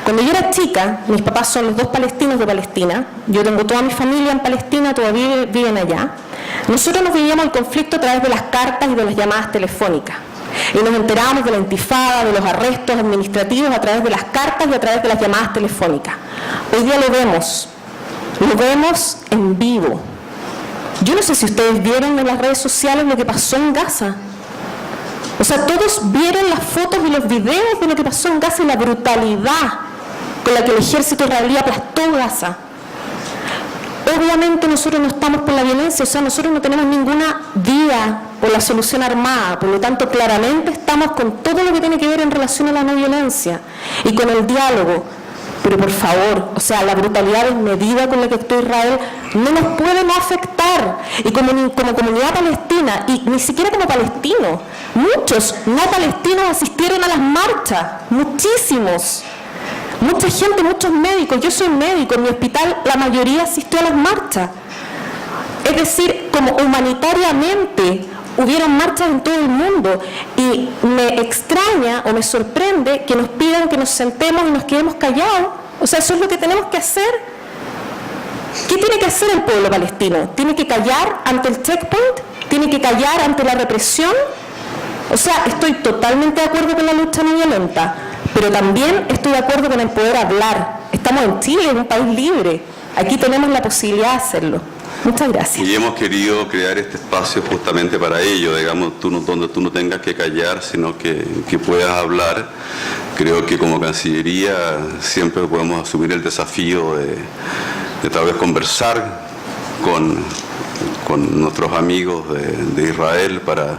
Cuando yo era chica, mis papás son los dos palestinos de Palestina, yo tengo toda mi familia en Palestina, todavía viven allá. Nosotros nos vivíamos el conflicto a través de las cartas y de las llamadas telefónicas. Y nos enterábamos de la intifada, de los arrestos administrativos a través de las cartas y a través de las llamadas telefónicas. Hoy día lo vemos en vivo. Yo no sé si ustedes vieron en las redes sociales lo que pasó en Gaza. O sea, todos vieron las fotos y los videos de lo que pasó en Gaza y la brutalidad con la que el ejército israelí aplastó Gaza. Obviamente nosotros no estamos por la violencia, o sea, nosotros no tenemos ninguna vía por la solución armada, por lo tanto claramente estamos con todo lo que tiene que ver en relación a la no violencia y con el diálogo. Pero por favor, o sea, la brutalidad desmedida con la que actúa Israel no nos puede no afectar. Y como comunidad palestina, y ni siquiera como palestinos, muchos no palestinos asistieron a las marchas, muchísimos. Mucha gente, muchos médicos, yo soy médico, en mi hospital la mayoría asistió a las marchas. Es decir, como humanitariamente hubieron marchas en todo el mundo y me extraña o me sorprende que nos pidan que nos sentemos y nos quedemos callados. O sea, eso es lo que tenemos que hacer. ¿Qué tiene que hacer el pueblo palestino? ¿Tiene que callar ante el checkpoint? ¿Tiene que callar ante la represión? O sea, estoy totalmente de acuerdo con la lucha no violenta, pero también estoy de acuerdo con el poder hablar. Estamos en Chile, en un país libre. Aquí tenemos la posibilidad de hacerlo. Muchas gracias. Y hemos querido crear este espacio justamente para ello, digamos, donde tú no tengas que callar, sino que puedas hablar. Creo que como Cancillería siempre podemos asumir el desafío de tal vez conversar con nuestros amigos de Israel para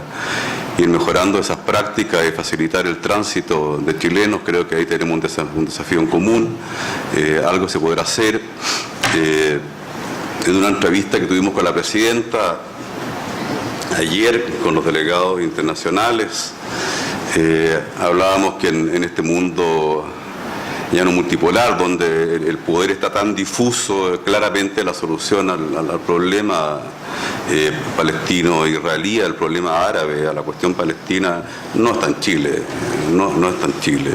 ir mejorando esas prácticas y facilitar el tránsito de chilenos. Creo que ahí tenemos un desafío en común, algo se podrá hacer. En una entrevista que tuvimos con la presidenta ayer, con los delegados internacionales, hablábamos que en este mundo ya no multipolar, donde el poder está tan difuso, claramente la solución al problema palestino-israelí, al problema árabe, a la cuestión palestina, no está en Chile, no está en Chile.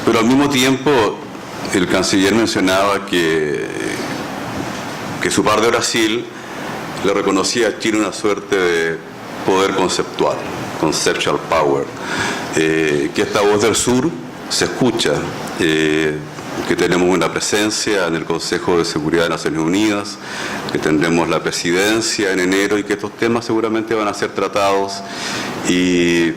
Pero al mismo tiempo, el canciller mencionaba que su par de Brasil le reconocía a Chile una suerte de poder conceptual, conceptual power, que esta voz del sur se escucha, que tenemos una presencia en el Consejo de Seguridad de Naciones Unidas, que tendremos la presidencia en enero y que estos temas seguramente van a ser tratados y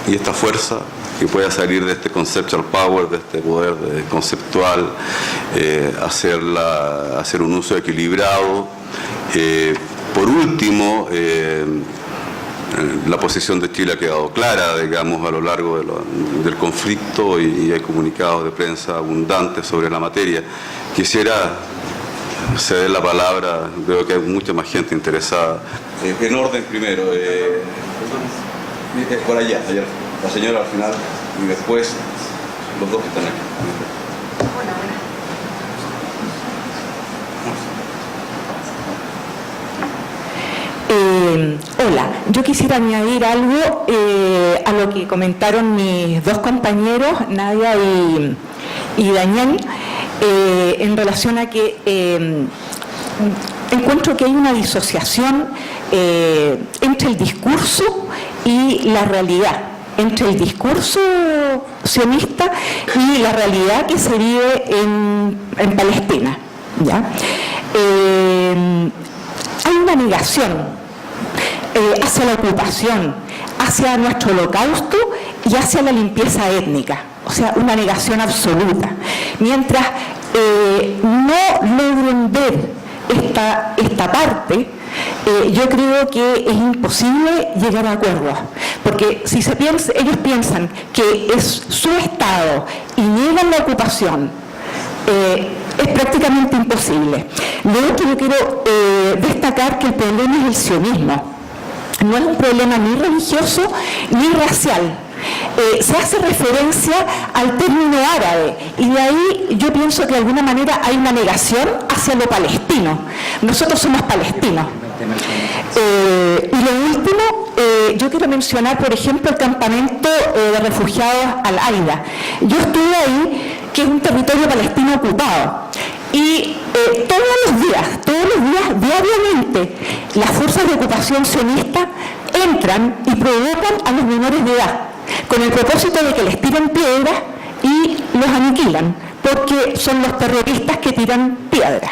esta fuerza que pueda salir de este conceptual power, de este poder conceptual, hacer un uso equilibrado. Por último, la posición de Chile ha quedado clara, digamos, a lo largo del conflicto y hay comunicados de prensa abundantes sobre la materia. Quisiera ceder la palabra, veo que hay mucha más gente interesada. En orden primero, por allá, la señora al final y después los dos que están aquí. Hola, yo quisiera añadir algo a lo que comentaron mis dos compañeros, Nadia y Daniel, en relación a que encuentro que hay una disociación entre el discurso y la realidad, entre el discurso sionista y la realidad que se vive en Palestina, ¿ya? Hay una negación hacia la ocupación, hacia nuestro holocausto y hacia la limpieza étnica. o sea, una negación absoluta. Mientras no logren ver esta parte, yo creo que es imposible llegar a acuerdos, porque si ellos piensan que es su Estado y niegan la ocupación, es prácticamente imposible. Luego que yo quiero destacar que el problema es el sionismo. No es un problema ni religioso ni racial. Se hace referencia al término árabe y de ahí yo pienso que de alguna manera hay una negación hacia lo palestino. Nosotros somos palestinos. Y lo último, yo quiero mencionar, por ejemplo, el campamento de refugiados Al-Aida. Yo estuve ahí, que es un territorio palestino ocupado. Y todos los días, diariamente, las fuerzas de ocupación sionista entran y provocan a los menores de edad, con el propósito de que les tiren piedras y los aniquilan, porque son los terroristas que tiran piedras.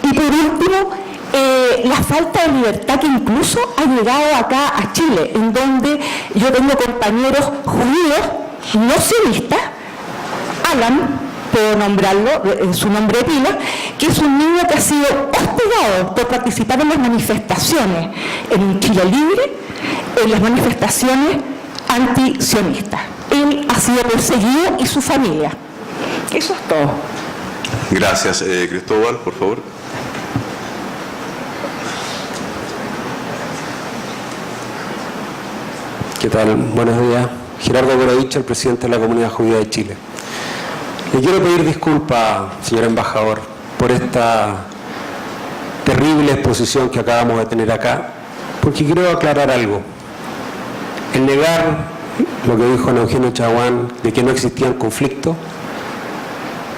Y por último, la falta de libertad que incluso ha llegado acá a Chile, en donde yo tengo compañeros judíos, no sionistas, Alan, puedo nombrarlo, su nombre de pila, que es un niño que ha sido hostigado por participar en las manifestaciones en Chile Libre, en las manifestaciones antisionistas. Él ha sido perseguido y su familia. Eso es todo. Gracias. Cristóbal, por favor. ¿Qué tal? Buenos días. Gerardo Gorovich, el presidente de la Comunidad Judía de Chile. Le quiero pedir disculpas, señor embajador, por esta terrible exposición que acabamos de tener acá, porque quiero aclarar algo. El negar lo que dijo Eugenio Chaguán de que no existían conflictos,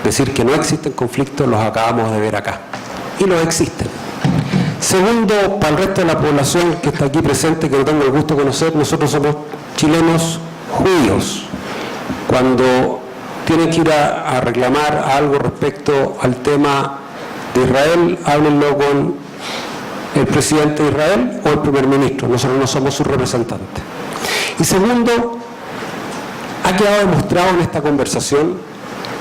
decir que no existen conflictos, los acabamos de ver acá. Y los existen. Segundo, para el resto de la población que está aquí presente, que no tengo el gusto de conocer, nosotros somos chilenos judíos. Cuando tienen que ir a reclamar algo respecto al tema de Israel, háblenlo con el presidente de Israel o el primer ministro. Nosotros no somos sus representantes. Y segundo, ha quedado demostrado en esta conversación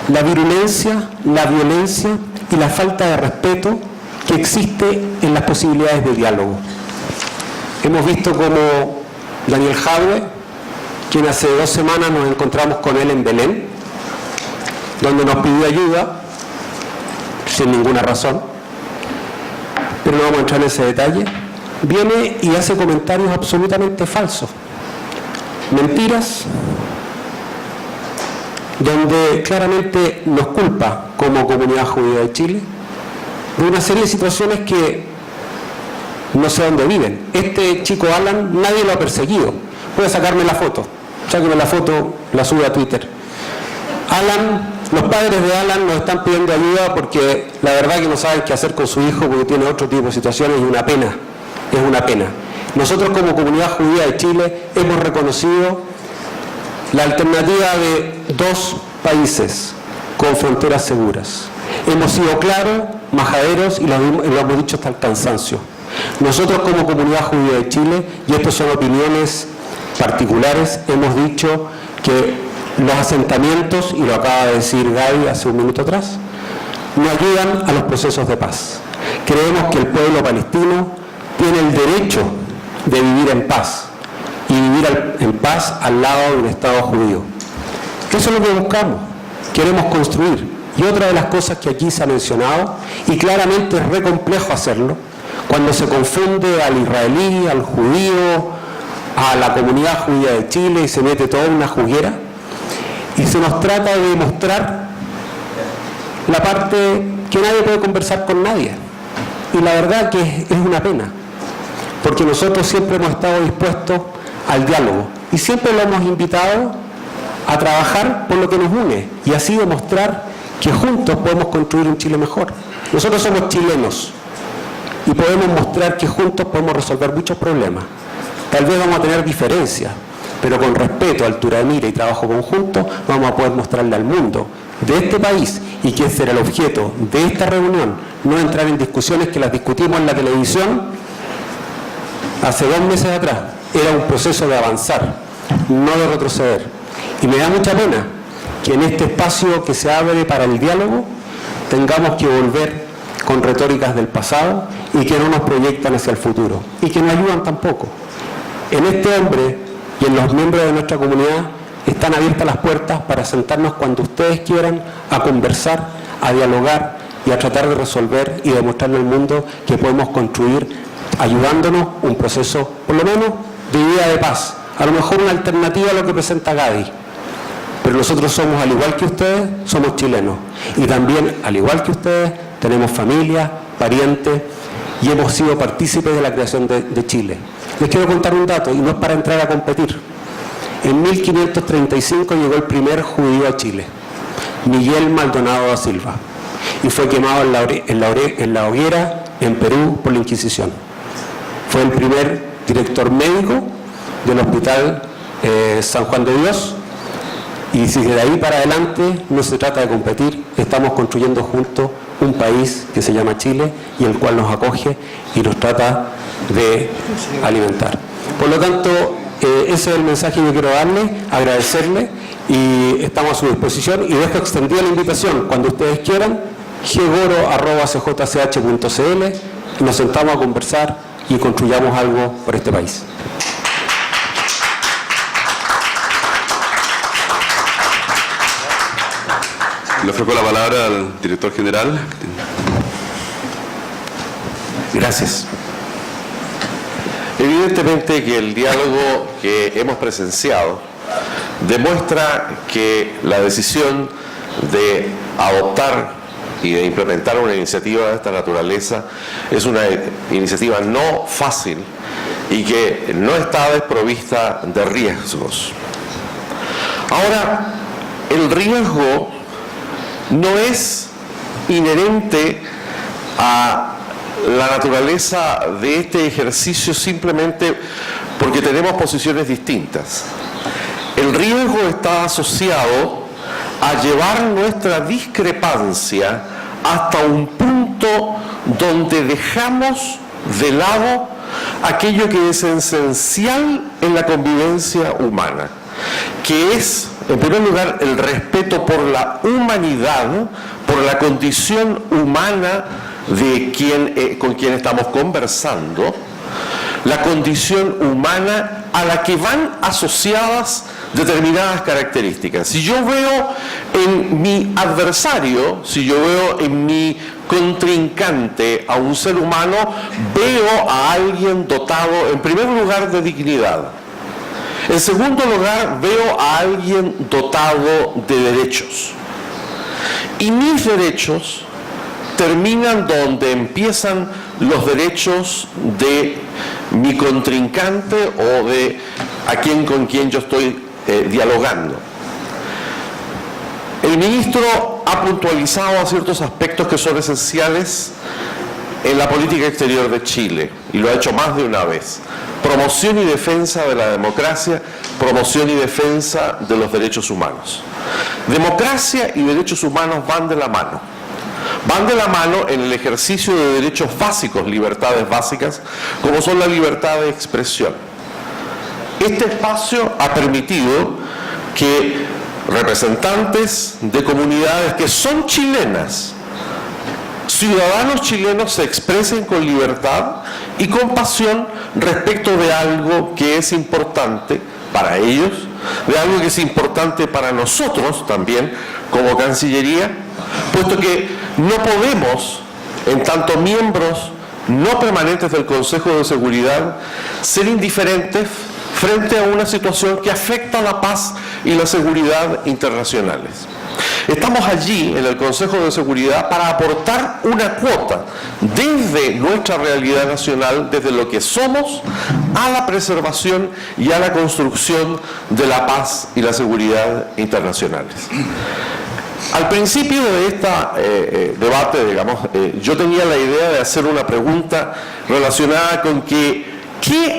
la virulencia, la violencia y la falta de respeto que existe en las posibilidades de diálogo. Hemos visto como Daniel Jadwe, quien hace 2 semanas nos encontramos con él en Belén, donde nos pidió ayuda, sin ninguna razón, pero no vamos a entrar en ese detalle, viene y hace comentarios absolutamente falsos, mentiras, donde claramente nos culpa como Comunidad Judía de Chile de una serie de situaciones que no sé dónde viven. Este chico Alan, nadie lo ha perseguido. Puede sacarme la foto, sáqueme la foto, la sube a Twitter. Alan, los padres de Alan nos están pidiendo ayuda porque la verdad que no saben qué hacer con su hijo porque tiene otro tipo de situaciones y una pena, es una pena. Nosotros como Comunidad Judía de Chile hemos reconocido la alternativa de 2 países con fronteras seguras. Hemos sido claros, majaderos y lo hemos dicho hasta el cansancio. Nosotros como Comunidad Judía de Chile, y estas son opiniones particulares, hemos dicho que los asentamientos, y lo acaba de decir Gaby hace un minuto atrás, no ayudan a los procesos de paz. Creemos que el pueblo palestino tiene el derecho de vivir en paz y vivir en paz al lado de un Estado judío. Eso es lo que buscamos, queremos construir. Y otra de las cosas que aquí se ha mencionado, y claramente es re complejo hacerlo, cuando se confunde al israelí, al judío, a la comunidad judía de Chile y se mete toda una juguera, y se nos trata de mostrar la parte que nadie puede conversar con nadie. Y la verdad que es una pena, porque nosotros siempre hemos estado dispuestos al diálogo y siempre lo hemos invitado a trabajar por lo que nos une y así demostrar que juntos podemos construir un Chile mejor. Nosotros somos chilenos y podemos mostrar que juntos podemos resolver muchos problemas. Tal vez vamos a tener diferencias, pero con respeto, altura de mira y trabajo conjunto vamos a poder mostrarle al mundo de este país, y que ese era el objeto de esta reunión, no entrar en discusiones que las discutimos en la televisión hace 2 meses atrás. Era un proceso de avanzar, no de retroceder. Y me da mucha pena que en este espacio que se abre para el diálogo tengamos que volver con retóricas del pasado y que no nos proyectan hacia el futuro y que no ayudan tampoco. En este hombre y en los miembros de nuestra comunidad están abiertas las puertas para sentarnos cuando ustedes quieran a conversar, a dialogar y a tratar de resolver y demostrarle al mundo que podemos construir, ayudándonos, un proceso, por lo menos, de idea de paz. A lo mejor una alternativa a lo que presenta Gadi. Pero nosotros somos, al igual que ustedes, somos chilenos. Y también, al igual que ustedes, tenemos familia, parientes, y hemos sido partícipes de la creación de Chile. Les quiero contar un dato, y no es para entrar a competir. En 1535 llegó el primer judío a Chile, Miguel Maldonado da Silva, y fue quemado en la hoguera en Perú por la Inquisición. Fue el primer director médico del Hospital San Juan de Dios, y si de ahí para adelante no se trata de competir, estamos construyendo juntos un país que se llama Chile y el cual nos acoge y nos trata de alimentar. Por lo tanto, ese es el mensaje que yo quiero darle, agradecerle, y estamos a su disposición, y dejo extendida la invitación cuando ustedes quieran, goro@cjch.cl, y nos sentamos a conversar y construyamos algo por este país. Le ofrezco la palabra al director general. Gracias. Evidentemente que el diálogo que hemos presenciado demuestra que la decisión de adoptar y de implementar una iniciativa de esta naturaleza es una iniciativa no fácil y que no está desprovista de riesgos. Ahora, el riesgo no es inherente a la naturaleza de este ejercicio simplemente porque tenemos posiciones distintas. El riesgo está asociado a llevar nuestra discrepancia hasta un punto donde dejamos de lado aquello que es esencial en la convivencia humana, que es, en primer lugar, el respeto por la humanidad, por la condición humana de con quien estamos conversando, la condición humana a la que van asociadas determinadas características. Si yo veo en mi adversario, si yo veo en mi contrincante a un ser humano, veo a alguien dotado, en primer lugar, de dignidad. En segundo lugar, veo a alguien dotado de derechos. Y mis derechos terminan donde empiezan los derechos de mi contrincante o de con quien yo estoy dialogando. El ministro ha puntualizado a ciertos aspectos que son esenciales en la política exterior de Chile, y lo ha hecho más de una vez. Promoción y defensa de la democracia, promoción y defensa de los derechos humanos. Democracia y derechos humanos van de la mano. Van de la mano en el ejercicio de derechos básicos, libertades básicas, como son la libertad de expresión. Este espacio ha permitido que representantes de comunidades que son chilenas, ciudadanos chilenos, se expresen con libertad y con pasión respecto de algo que es importante para ellos, de algo que es importante para nosotros también como Cancillería, puesto que no podemos, en tanto miembros no permanentes del Consejo de Seguridad, ser indiferentes frente a una situación que afecta la paz y la seguridad internacionales. Estamos allí en el Consejo de Seguridad para aportar una cuota desde nuestra realidad nacional, desde lo que somos, a la preservación y a la construcción de la paz y la seguridad internacionales. Al principio de este debate, yo tenía la idea de hacer una pregunta relacionada con qué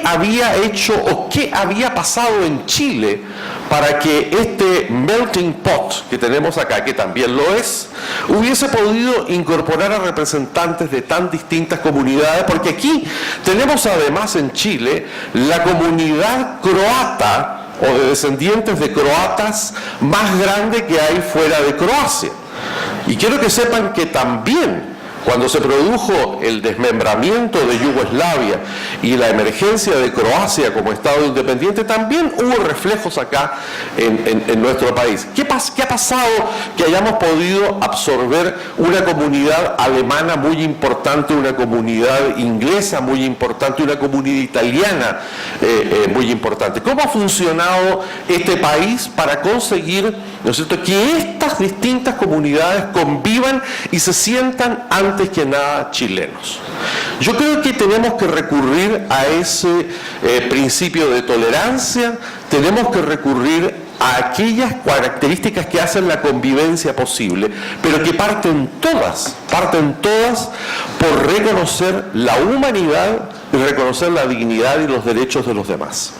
había hecho o qué había pasado en Chile para que este melting pot que tenemos acá, que también lo es, hubiese podido incorporar a representantes de tan distintas comunidades, porque aquí tenemos además en Chile la comunidad croata o de descendientes de croatas más grande que hay fuera de Croacia. Y quiero que sepan que también cuando se produjo el desmembramiento de Yugoslavia y la emergencia de Croacia como Estado independiente, también hubo reflejos acá en nuestro país. ¿Qué ha pasado que hayamos podido absorber una comunidad alemana muy importante, una comunidad inglesa muy importante, una comunidad italiana muy importante? ¿Cómo ha funcionado este país para conseguir, ¿no es cierto?, que estas distintas comunidades convivan y se sientan antes que nada chilenos? Yo creo que tenemos que recurrir a ese principio de tolerancia, tenemos que recurrir a aquellas características que hacen la convivencia posible, pero que parten todas por reconocer la humanidad y reconocer la dignidad y los derechos de los demás.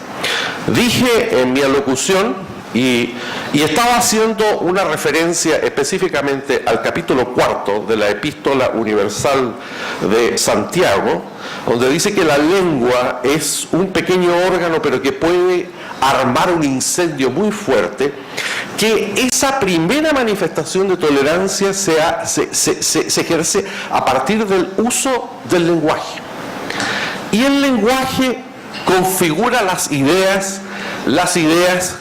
Dije en mi alocución, y estaba haciendo una referencia específicamente al capítulo 4 de la Epístola Universal de Santiago, donde dice que la lengua es un pequeño órgano, pero que puede armar un incendio muy fuerte, que esa primera manifestación de tolerancia se ejerce a partir del uso del lenguaje. Y el lenguaje configura las ideas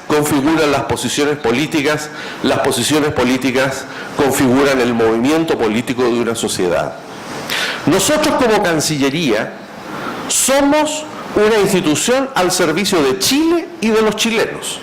configuran las posiciones políticas configuran el movimiento político de una sociedad. Nosotros como Cancillería somos una institución al servicio de Chile y de los chilenos.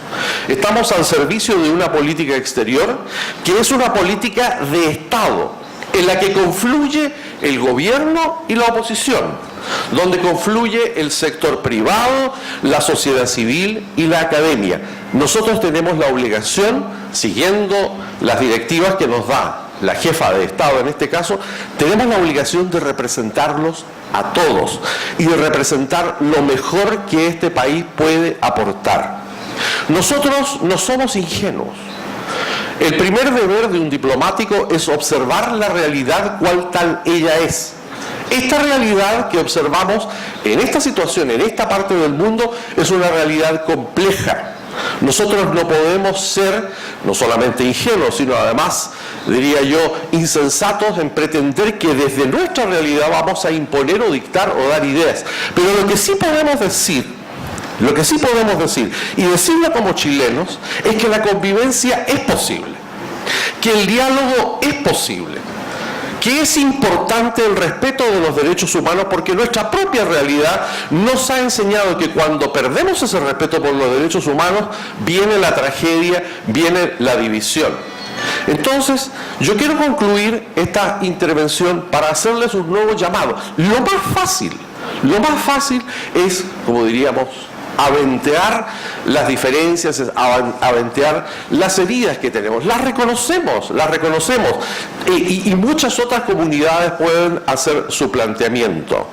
Estamos al servicio de una política exterior que es una política de Estado, en la que confluye el gobierno y la oposición, donde confluye el sector privado, la sociedad civil y la academia. Nosotros tenemos la obligación, siguiendo las directivas que nos da la jefa de Estado en este caso, tenemos la obligación de representarlos a todos y de representar lo mejor que este país puede aportar. Nosotros no somos ingenuos. El primer deber de un diplomático es observar la realidad cual tal ella es. Esta realidad que observamos en esta situación, en esta parte del mundo, es una realidad compleja. Nosotros no podemos ser no solamente ingenuos, sino además, diría yo, insensatos en pretender que desde nuestra realidad vamos a imponer o dictar o dar ideas. Pero lo que sí podemos decir, y decirlo como chilenos, es que la convivencia es posible, que el diálogo es posible, que es importante el respeto de los derechos humanos, porque nuestra propia realidad nos ha enseñado que cuando perdemos ese respeto por los derechos humanos, viene la tragedia, viene la división. Entonces, yo quiero concluir esta intervención para hacerles un nuevo llamado. Lo más fácil es, como diríamos, aventear las diferencias, aventear las heridas que tenemos. Las reconocemos. Y muchas otras comunidades pueden hacer su planteamiento.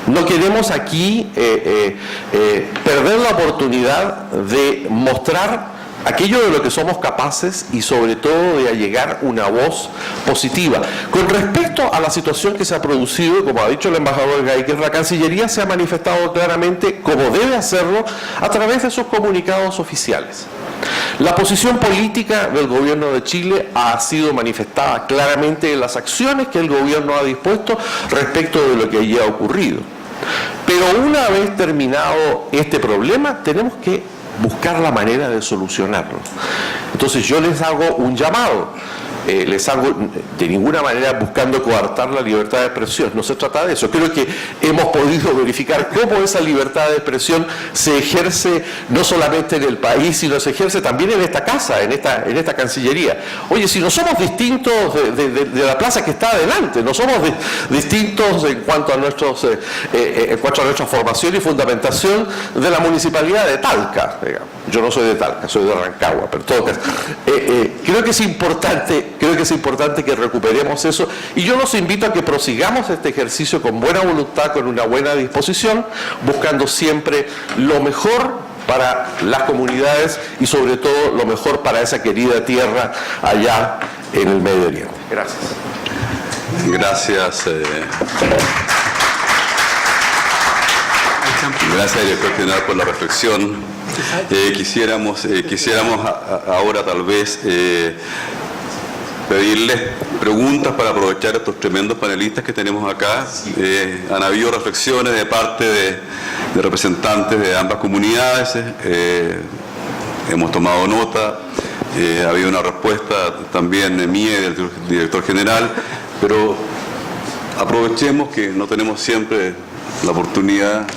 No queremos aquí perder la oportunidad de mostrar aquello de lo que somos capaces y sobre todo de allegar una voz positiva. Con respecto a la situación que se ha producido, como ha dicho el embajador Geiger, la Cancillería se ha manifestado claramente, como debe hacerlo, a través de sus comunicados oficiales. La posición política del gobierno de Chile ha sido manifestada claramente en las acciones que el gobierno ha dispuesto respecto de lo que allí ha ocurrido. Pero una vez terminado este problema, tenemos que buscar la manera de solucionarlo. Entonces yo les hago un llamado, les hago de ninguna manera buscando coartar la libertad de expresión, no se trata de eso. Creo que hemos podido verificar cómo esa libertad de expresión se ejerce no solamente en el país, sino se ejerce también en esta casa, en esta Cancillería. Oye, si no somos distintos de la plaza que está adelante, no somos distintos en cuanto a nuestra formación y fundamentación de la municipalidad de Talca, digamos. Yo no soy de Talca, soy de Rancagua, pero en todo caso, creo que es importante que recuperemos eso, y yo los invito a que prosigamos este ejercicio con buena voluntad, con una buena disposición, buscando siempre lo mejor para las comunidades y sobre todo lo mejor para esa querida tierra allá en el Medio Oriente. Gracias. Gracias. Gracias, director general, por la reflexión. Quisiéramos ahora tal vez pedirles preguntas para aprovechar estos tremendos panelistas que tenemos acá. Han habido reflexiones de parte de representantes de ambas comunidades. Hemos tomado nota. Ha habido una respuesta también mía y del director general, pero aprovechemos que no tenemos siempre la oportunidad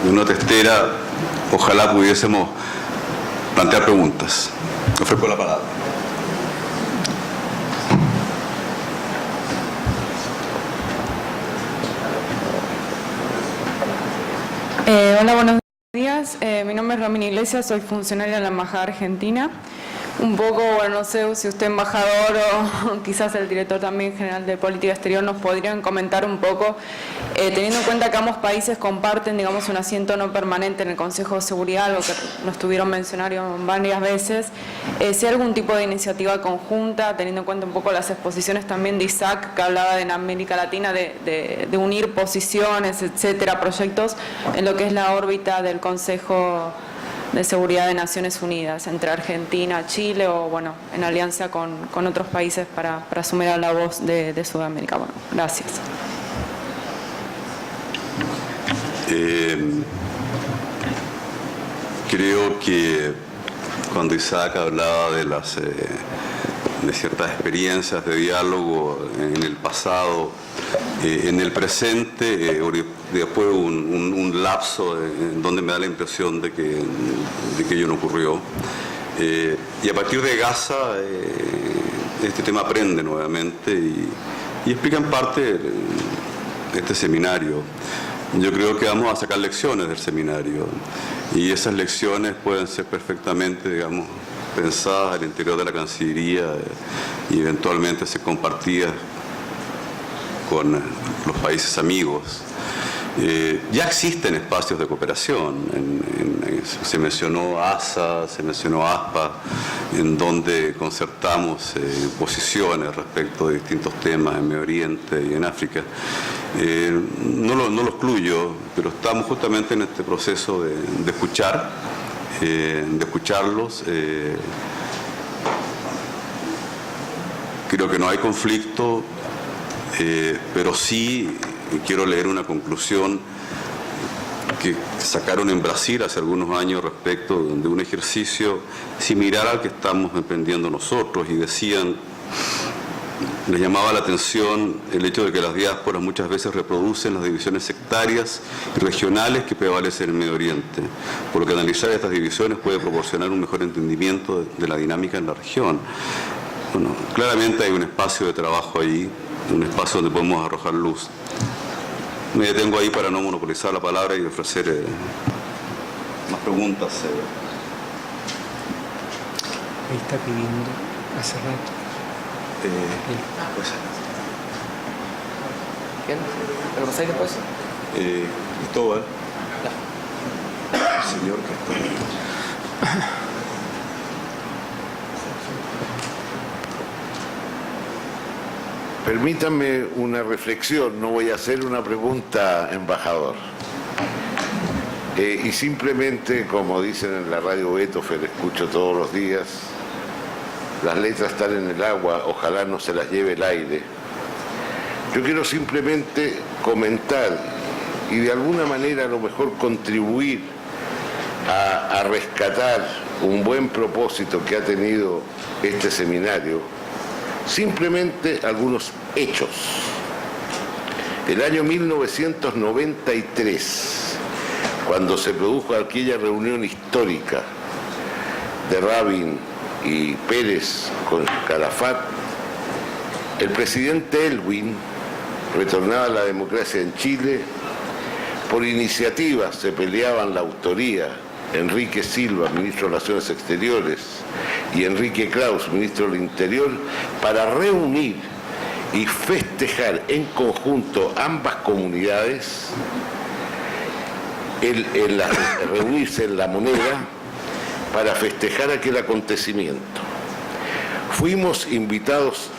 de una testera. Ojalá pudiésemos plantear preguntas. Ofrezco la palabra. Hola, buenos días. Mi nombre es Romina Iglesias, soy funcionaria de la Embajada Argentina. Un poco, bueno, no sé si usted embajador o quizás el director también general de Política Exterior nos podrían comentar un poco, teniendo en cuenta que ambos países comparten, digamos, un asiento no permanente en el Consejo de Seguridad, algo que nos tuvieron mencionado varias veces, si hay algún tipo de iniciativa conjunta, teniendo en cuenta un poco las exposiciones también de Isaac, que hablaba de América Latina, de unir posiciones, etcétera, proyectos en lo que es la órbita del Consejo de Seguridad de Naciones Unidas, entre Argentina, Chile o, bueno, en alianza con otros países para sumar a la voz de Sudamérica. Bueno, gracias. Creo que cuando Isaac hablaba de ciertas experiencias de diálogo en el pasado, en el presente, después un lapso en donde me da la impresión de que ello no ocurrió. Y a partir de Gaza, este tema prende nuevamente y explica en parte este seminario. Yo creo que vamos a sacar lecciones del seminario y esas lecciones pueden ser perfectamente, digamos, pensadas al interior de la Cancillería y eventualmente ser compartidas con los países amigos. Ya existen espacios de cooperación, se mencionó ASA, se mencionó ASPA, en donde concertamos posiciones respecto de distintos temas en Medio Oriente y en África. No lo excluyo, pero estamos justamente en este proceso de escucharlos. Creo que no hay conflicto, pero sí quiero leer una conclusión que sacaron en Brasil hace algunos años respecto de un ejercicio similar al que estamos emprendiendo nosotros, y decían, les llamaba la atención el hecho de que las diásporas muchas veces reproducen las divisiones sectarias y regionales que prevalecen en Medio Oriente, por lo que analizar estas divisiones puede proporcionar un mejor entendimiento de la dinámica en la región. Bueno, claramente hay un espacio de trabajo ahí, un espacio donde podemos arrojar luz. Me detengo ahí para no monopolizar la palabra y ofrecer más preguntas. Ahí está pidiendo hace rato. ¿Quién? ¿Pero pasáis después? Cristóbal. El señor Cristóbal. Permítanme una reflexión, no voy a hacer una pregunta, embajador. Y simplemente, como dicen en la radio Beethoven, escucho todos los días, las letras están en el agua, ojalá no se las lleve el aire. Yo quiero simplemente comentar y de alguna manera a lo mejor contribuir a rescatar un buen propósito que ha tenido este seminario. Simplemente algunos hechos. El año 1993, cuando se produjo aquella reunión histórica de Rabin y Pérez con Calafat, el presidente Elwin retornaba a la democracia en Chile. Por iniciativa se peleaban la autoría Enrique Silva, ministro de Relaciones Exteriores, y Enrique Kraus, ministro del Interior, para reunir y festejar en conjunto ambas comunidades, reunirse en La Moneda para festejar aquel acontecimiento. Fuimos invitados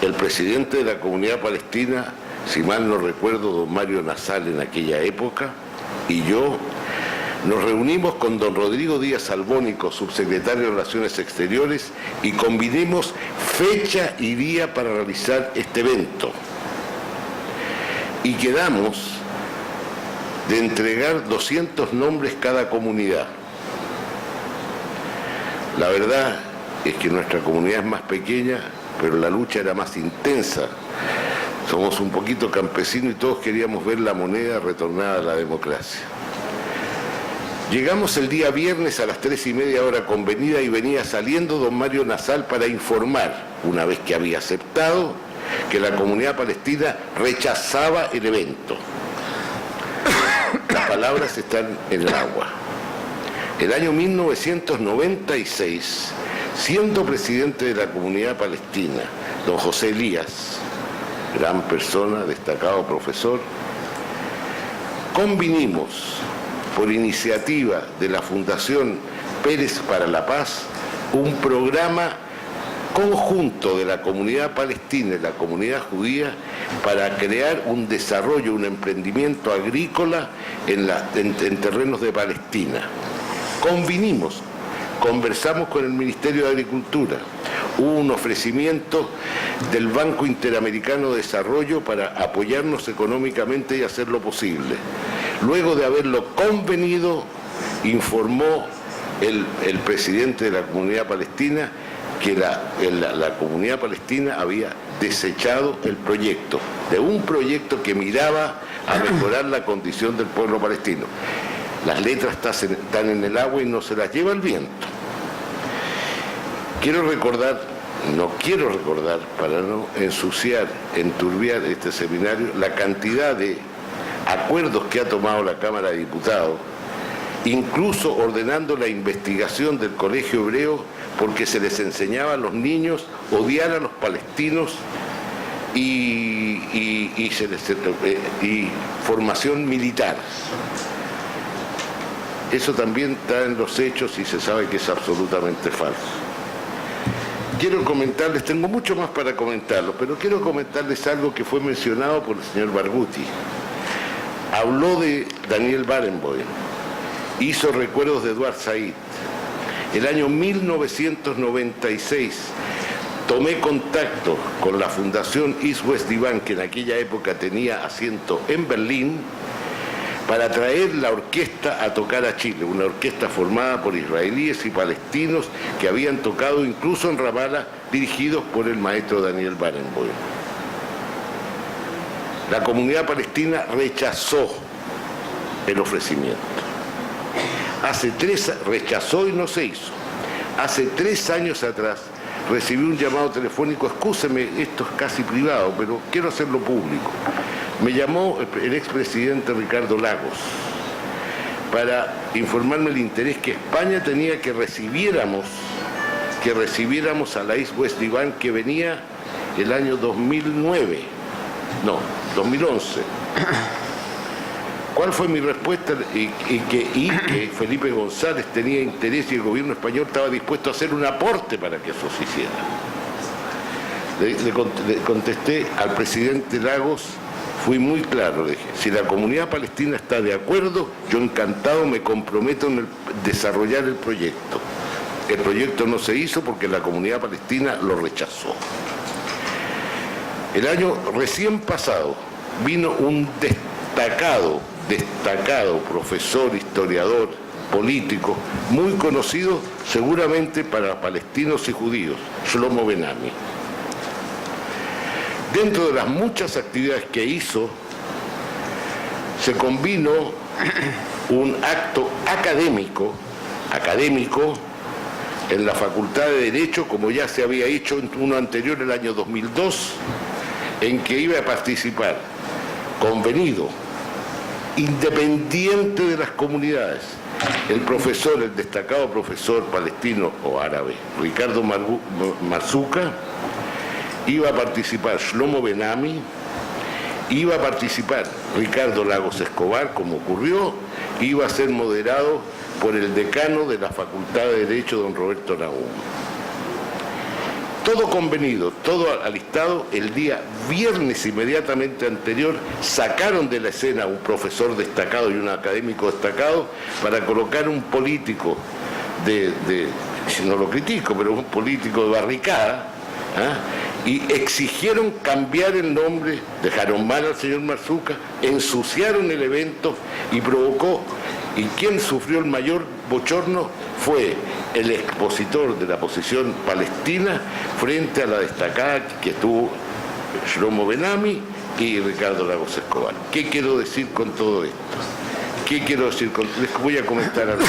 el presidente de la Comunidad Palestina, si mal no recuerdo, don Mario Nasal en aquella época, y yo nos reunimos con don Rodrigo Díaz Albónico, subsecretario de Relaciones Exteriores, y convinimos fecha y día para realizar este evento. Y quedamos de entregar 200 nombres cada comunidad. La verdad es que nuestra comunidad es más pequeña, pero la lucha era más intensa. Somos un poquito campesinos y todos queríamos ver la moneda retornada a la democracia. Llegamos el día viernes a las 3:30 hora convenida y venía saliendo don Mario Nasal para informar, una vez que había aceptado, que la comunidad palestina rechazaba el evento. Las palabras están en el agua. El año 1996, siendo presidente de la comunidad palestina, don José Elías, gran persona, destacado profesor, convinimos, por iniciativa de la Fundación Pérez para la Paz, un programa conjunto de la comunidad palestina y la comunidad judía para crear un desarrollo, un emprendimiento agrícola en terrenos de Palestina. Convinimos, conversamos con el Ministerio de Agricultura, hubo un ofrecimiento del Banco Interamericano de Desarrollo para apoyarnos económicamente y hacerlo posible. Luego de haberlo convenido, informó el presidente de la comunidad palestina que la comunidad palestina había desechado el proyecto, de un proyecto que miraba a mejorar la condición del pueblo palestino. Las letras están en el agua y no se las lleva el viento. No quiero recordar, para no ensuciar, enturbiar este seminario, la cantidad de acuerdos que ha tomado la Cámara de Diputados, incluso ordenando la investigación del Colegio Hebreo porque se les enseñaba a los niños odiar a los palestinos y formación militar. Eso también está en los hechos y se sabe que es absolutamente falso. Quiero comentarles, tengo mucho más para comentarlo, pero quiero comentarles algo que fue mencionado por el señor Barghouti. Habló de Daniel Barenboim, hizo recuerdos de Eduard Said. El año 1996 tomé contacto con la Fundación East West Divan, que en aquella época tenía asiento en Berlín, para traer la orquesta a tocar a Chile, una orquesta formada por israelíes y palestinos que habían tocado incluso en Ramallah, dirigidos por el maestro Daniel Barenboim. La comunidad palestina rechazó el ofrecimiento. Rechazó y no se hizo. Hace 3 años atrás recibí un llamado telefónico, excúseme, esto es casi privado, pero quiero hacerlo público. Me llamó el expresidente Ricardo Lagos para informarme el interés que España tenía que recibiéramos a la East West Divan, que venía el año 2011. ¿Cuál fue mi respuesta? Y que Felipe González tenía interés y el gobierno español estaba dispuesto a hacer un aporte para que eso se hiciera. Le contesté al presidente Lagos, fui muy claro, le dije, si la comunidad palestina está de acuerdo, yo encantado me comprometo en desarrollar el proyecto. El proyecto no se hizo porque la comunidad palestina lo rechazó. El año recién pasado vino un destacado profesor, historiador, político, muy conocido seguramente para palestinos y judíos, Shlomo Ben-Ami. Dentro de las muchas actividades que hizo, se combinó un acto académico en la Facultad de Derecho, como ya se había hecho en uno anterior, el año 2002, en que iba a participar, convenido, independiente de las comunidades, el destacado profesor palestino o árabe, Ricardo Marzuca, iba a participar Shlomo Ben-Ami, iba a participar Ricardo Lagos Escobar, como ocurrió, iba a ser moderado por el decano de la Facultad de Derecho, don Roberto Nahum. Todo convenido, todo alistado. El día viernes inmediatamente anterior sacaron de la escena a un profesor destacado y un académico destacado para colocar un político no lo critico, pero un político de barricada, y exigieron cambiar el nombre, dejaron mal al señor Marzuca, ensuciaron el evento y provocó, y quien sufrió el mayor bochorno fue el expositor de la posición palestina frente a la destacada que estuvo Shlomo Benami y Ricardo Lagos Escobar. ¿Qué quiero decir con todo esto? Les voy a comentar algo.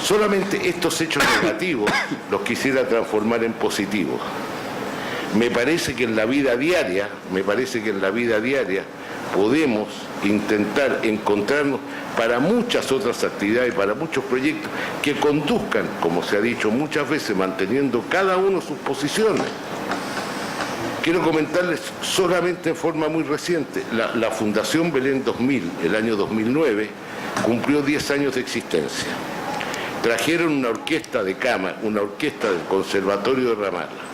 Solamente estos hechos negativos los quisiera transformar en positivos. Me parece que en la vida diaria podemos intentar encontrarnos para muchas otras actividades, para muchos proyectos que conduzcan, como se ha dicho muchas veces, manteniendo cada uno sus posiciones. Quiero comentarles solamente en forma muy reciente, la Fundación Belén 2000, el año 2009, cumplió 10 años de existencia. Trajeron una orquesta de cámara, una orquesta del Conservatorio de Ramallah.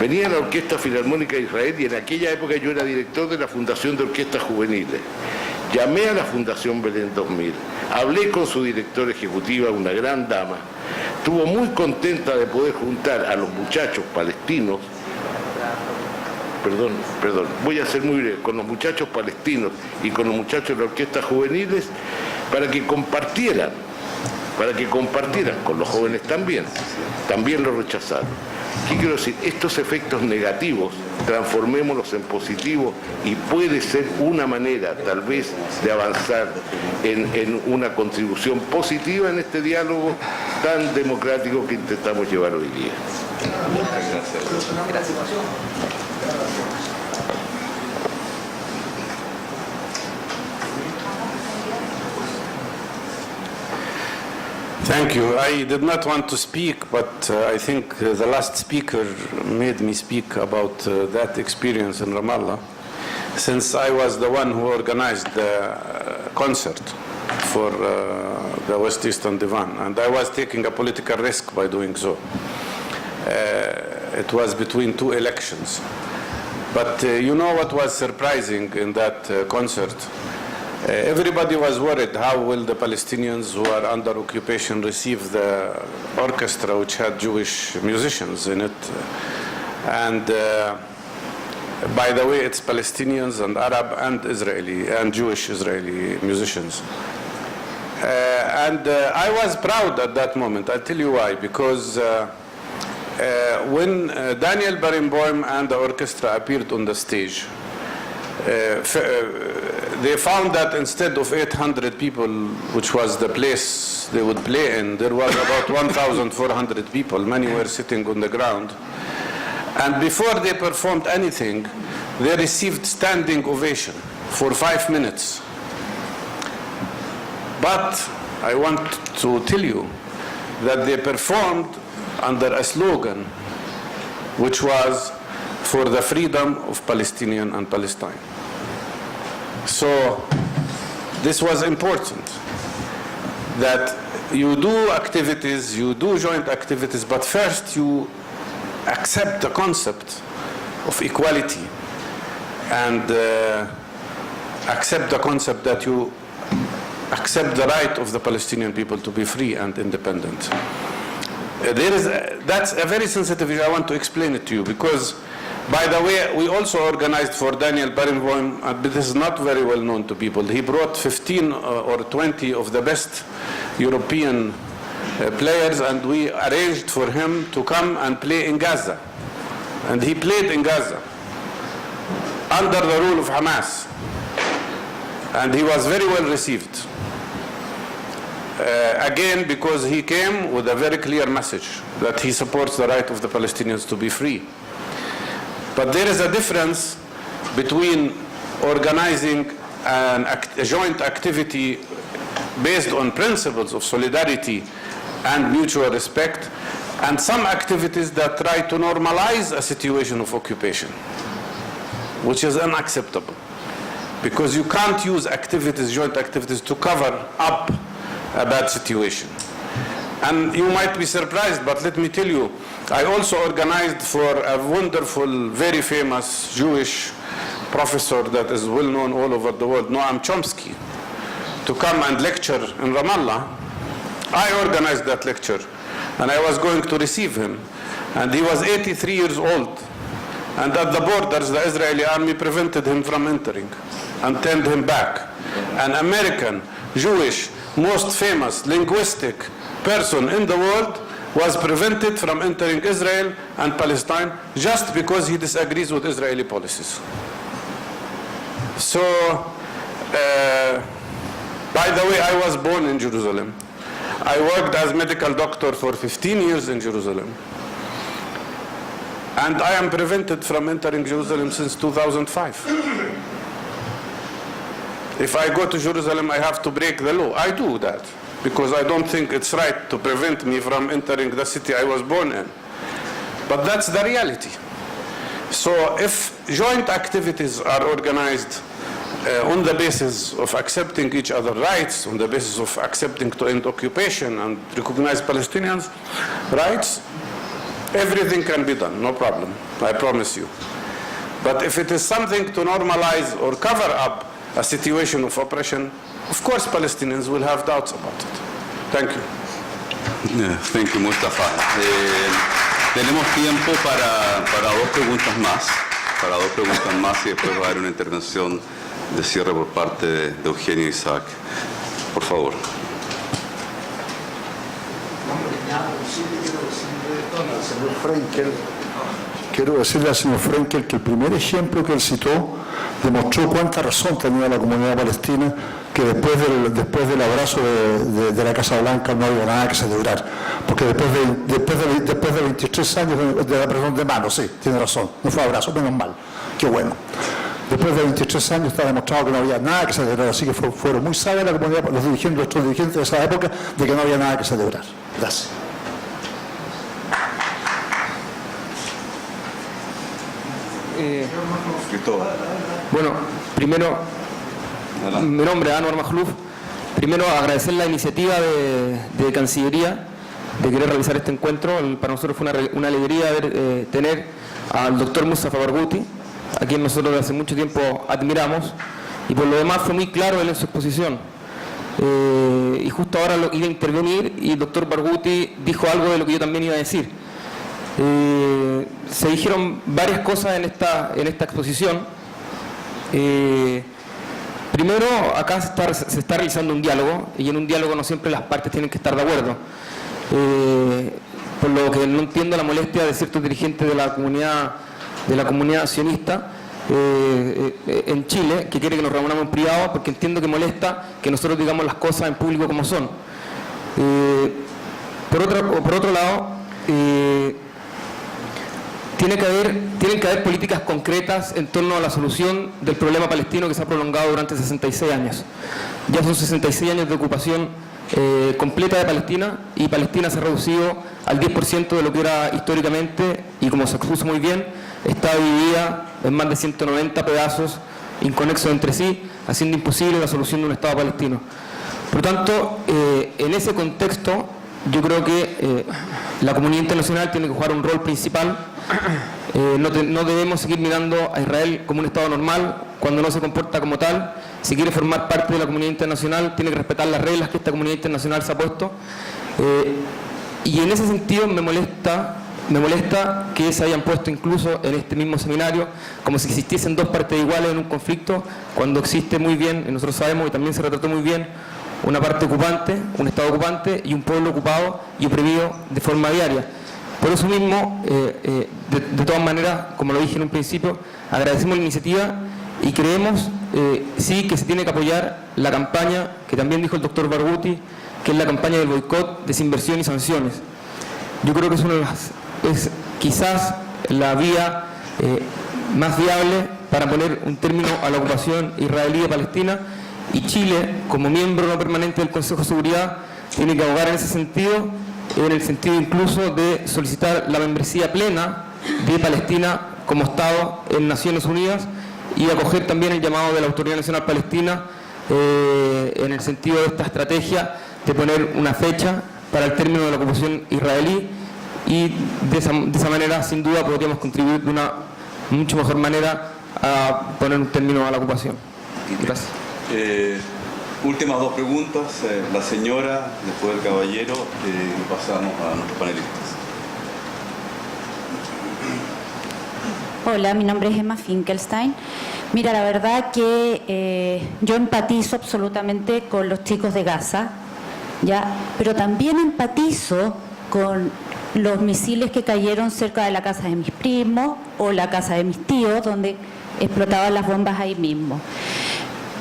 Venía la Orquesta Filarmónica de Israel y en aquella época yo era director de la Fundación de Orquestas Juveniles. Llamé a la Fundación Belén 2000, hablé con su directora ejecutiva, una gran dama, estuvo muy contenta de poder juntar a los muchachos palestinos, voy a ser muy breve, con los muchachos palestinos y con los muchachos de las orquestas juveniles para que compartieran con los jóvenes también lo rechazaron. ¿Qué quiero decir? Estos efectos negativos transformémoslos en positivos y puede ser una manera tal vez de avanzar en una contribución positiva en este diálogo tan democrático que intentamos llevar hoy día. Muchas gracias. Thank you. I did not want to speak, but I think the last speaker made me speak about that experience in Ramallah, since I was the one who organized the concert for the West Eastern Divan, and I was taking a political risk by doing so. It was between two elections. But you know what was surprising in that concert? Everybody was worried how will the Palestinians who are under occupation receive the orchestra which had Jewish musicians in it. And by the way, it's Palestinians and Arab and Israeli and Jewish Israeli musicians. And I was proud at that moment. I'll tell you why. Because when Daniel Barenboim and the orchestra appeared on the stage, they found that instead of 800 people, which was the place they would play in, there was about 1,400 people. Many were sitting on the ground. And before they performed anything, they received standing ovation for 5 minutes. But I want to tell you that they performed under a slogan which was for the freedom of Palestinian and Palestine. So this was important, that you do activities, you do joint activities, but first you accept the concept of equality and accept the concept that you accept the right of the Palestinian people to be free and independent. That's a very sensitive issue. I want to explain it to you because, by the way, we also organized for Daniel Barenboim, but this is not very well known to people. He brought 15 or 20 of the best European players, and we arranged for him to come and play in Gaza. And he played in Gaza under the rule of Hamas. And he was very well received. Again, because he came with a very clear message that he supports the right of the Palestinians to be free. But there is a difference between organizing a joint activity based on principles of solidarity and mutual respect, and some activities that try to normalize a situation of occupation, which is unacceptable. Because you can't use activities, joint activities, to cover up a bad situation. And you might be surprised, but let me tell you, I also organized for a wonderful, very famous Jewish professor that is well known all over the world, Noam Chomsky, to come and lecture in Ramallah. I organized that lecture, and I was going to receive him. And he was 83 years old. And at the borders, the Israeli army prevented him from entering and turned him back. An American, Jewish, most famous linguistic person in the world was prevented from entering Israel and Palestine just because he disagrees with Israeli policies. So, by the way, I was born in Jerusalem. I worked as medical doctor for 15 years in Jerusalem. And I am prevented from entering Jerusalem since 2005. If I go to Jerusalem, I have to break the law. I do that because I don't think it's right to prevent me from entering the city I was born in. But that's the reality. So if joint activities are organized on the basis of accepting each other's rights, on the basis of accepting to end occupation and recognize Palestinians' rights, everything can be done, no problem, I promise you. But if it is something to normalize or cover up a situation of oppression, of course Palestinians will have doubts about it. Thank you. Thank you, Mustafa. Tenemos tiempo para dos preguntas más, y después va a haber una intervención de cierre por parte de Eugenio Isaac. Por favor. Quiero decirle al señor Frenkel que el primer ejemplo que él citó demostró cuánta razón tenía la comunidad palestina, que después del abrazo de la Casa Blanca no había nada que celebrar, porque después de 23 años de la presión de mano, sí, tiene razón, no fue abrazo, menos mal, qué bueno. Después de 23 años está demostrado que no había nada que celebrar, así que fueron muy sabios la comunidad, nuestros dirigentes de esa época, de que no había nada que celebrar. Gracias. Bueno, primero, mi nombre es Anwar Makhlouf. Primero, agradecer la iniciativa de Cancillería de querer realizar este encuentro. Para nosotros fue una alegría tener al doctor Mustafa Barghouti, a quien nosotros desde hace mucho tiempo admiramos, y por lo demás fue muy claro él en su exposición. Y justo ahora iba a intervenir y el doctor Barghouti dijo algo de lo que yo también iba a decir. Se dijeron varias cosas en esta exposición. Primero, acá se está realizando un diálogo, y en un diálogo no siempre las partes tienen que estar de acuerdo. Por lo que no entiendo la molestia de ciertos dirigentes de la comunidad sionista en Chile, que quiere que nos reunamos en privado, porque entiendo que molesta que nosotros digamos las cosas en público como son. Por otro lado, tienen que haber políticas concretas en torno a la solución del problema palestino que se ha prolongado durante 66 años. Ya son 66 años de ocupación completa de Palestina, y Palestina se ha reducido al 10% de lo que era históricamente, y como se expuso muy bien, está dividida en más de 190 pedazos inconexos entre sí, haciendo imposible la solución de un Estado palestino. Por lo tanto, en ese contexto, yo creo que la comunidad internacional tiene que jugar un rol principal. No debemos seguir mirando a Israel como un Estado normal cuando no se comporta como tal. Si quiere formar parte de la comunidad internacional, tiene que respetar las reglas que esta comunidad internacional se ha puesto. Y en ese sentido me molesta que se hayan puesto incluso en este mismo seminario como si existiesen dos partes iguales en un conflicto, cuando existe muy bien, y nosotros sabemos, y también se retrató muy bien, una parte ocupante, un Estado ocupante y un pueblo ocupado y oprimido de forma diaria. Por eso mismo, de todas maneras, como lo dije en un principio, agradecemos la iniciativa y creemos sí que se tiene que apoyar la campaña que también dijo el doctor Barghouti, que es la campaña del boicot, desinversión y sanciones. Yo creo que es quizás la vía más viable para poner un término a la ocupación israelí de Palestina, y Chile, como miembro no permanente del Consejo de Seguridad, tiene que abogar en ese sentido, en el sentido incluso de solicitar la membresía plena de Palestina como Estado en Naciones Unidas, y acoger también el llamado de la Autoridad Nacional Palestina en el sentido de esta estrategia de poner una fecha para el término de la ocupación israelí, y de esa manera sin duda podríamos contribuir de una mucho mejor manera a poner un término a la ocupación. Gracias. Últimas dos preguntas, la señora, después el caballero, y pasamos a nuestros panelistas. Hola, mi nombre es Emma Finkelstein. Mira, la verdad que yo empatizo absolutamente con los chicos de Gaza, ¿ya? Pero también empatizo con los misiles que cayeron cerca de la casa de mis primos o la casa de mis tíos, donde explotaban las bombas ahí mismo.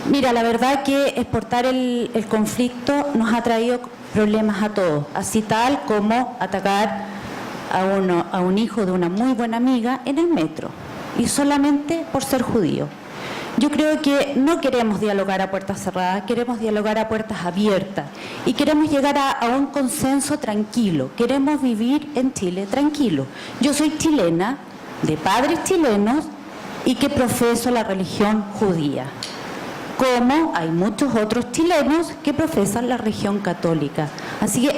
Mira, la verdad que exportar el conflicto nos ha traído problemas a todos, así tal como atacar a un hijo de una muy buena amiga en el metro, y solamente por ser judío. Yo creo que no queremos dialogar a puertas cerradas, queremos dialogar a puertas abiertas y queremos llegar a un consenso tranquilo. Queremos vivir en Chile tranquilo. Yo soy chilena, de padres chilenos, y que profeso la religión judía, como hay muchos otros chilenos que profesan la religión católica. Así que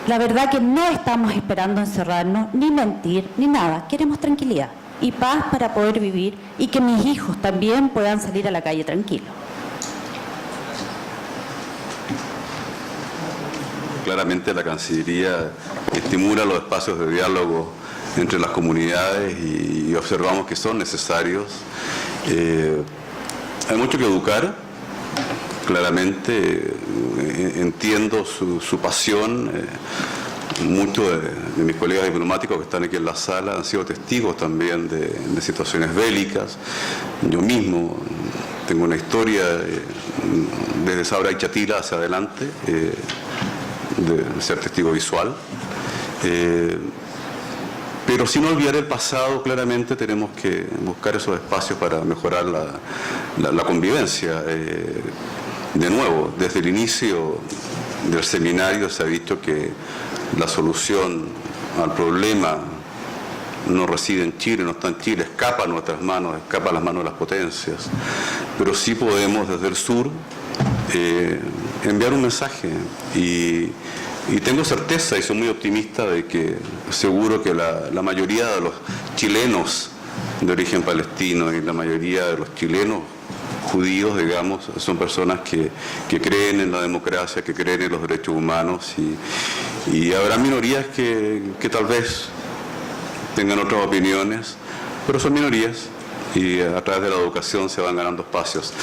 la verdad que no estamos esperando encerrarnos, ni mentir, ni nada. Queremos tranquilidad y paz para poder vivir y que mis hijos también puedan salir a la calle tranquilos. Claramente la Cancillería estimula los espacios de diálogo entre las comunidades y observamos que son necesarios. Hay mucho que educar, claramente entiendo su pasión. Muchos de mis colegas diplomáticos que están aquí en la sala han sido testigos también de situaciones bélicas. Yo mismo tengo una historia desde Sabra y Chatila hacia adelante, de ser testigo visual. Pero sin olvidar el pasado, claramente tenemos que buscar esos espacios para mejorar la convivencia. De nuevo, desde el inicio del seminario se ha dicho que la solución al problema no reside en Chile, no está en Chile, escapa a nuestras manos, escapa a las manos de las potencias. Pero sí podemos desde el sur enviar un mensaje y tengo certeza y soy muy optimista de que seguro que la mayoría de los chilenos de origen palestino y la mayoría de los chilenos judíos, digamos, son personas que creen en la democracia, que creen en los derechos humanos y habrá minorías que tal vez tengan otras opiniones, pero son minorías y a través de la educación se van ganando espacios.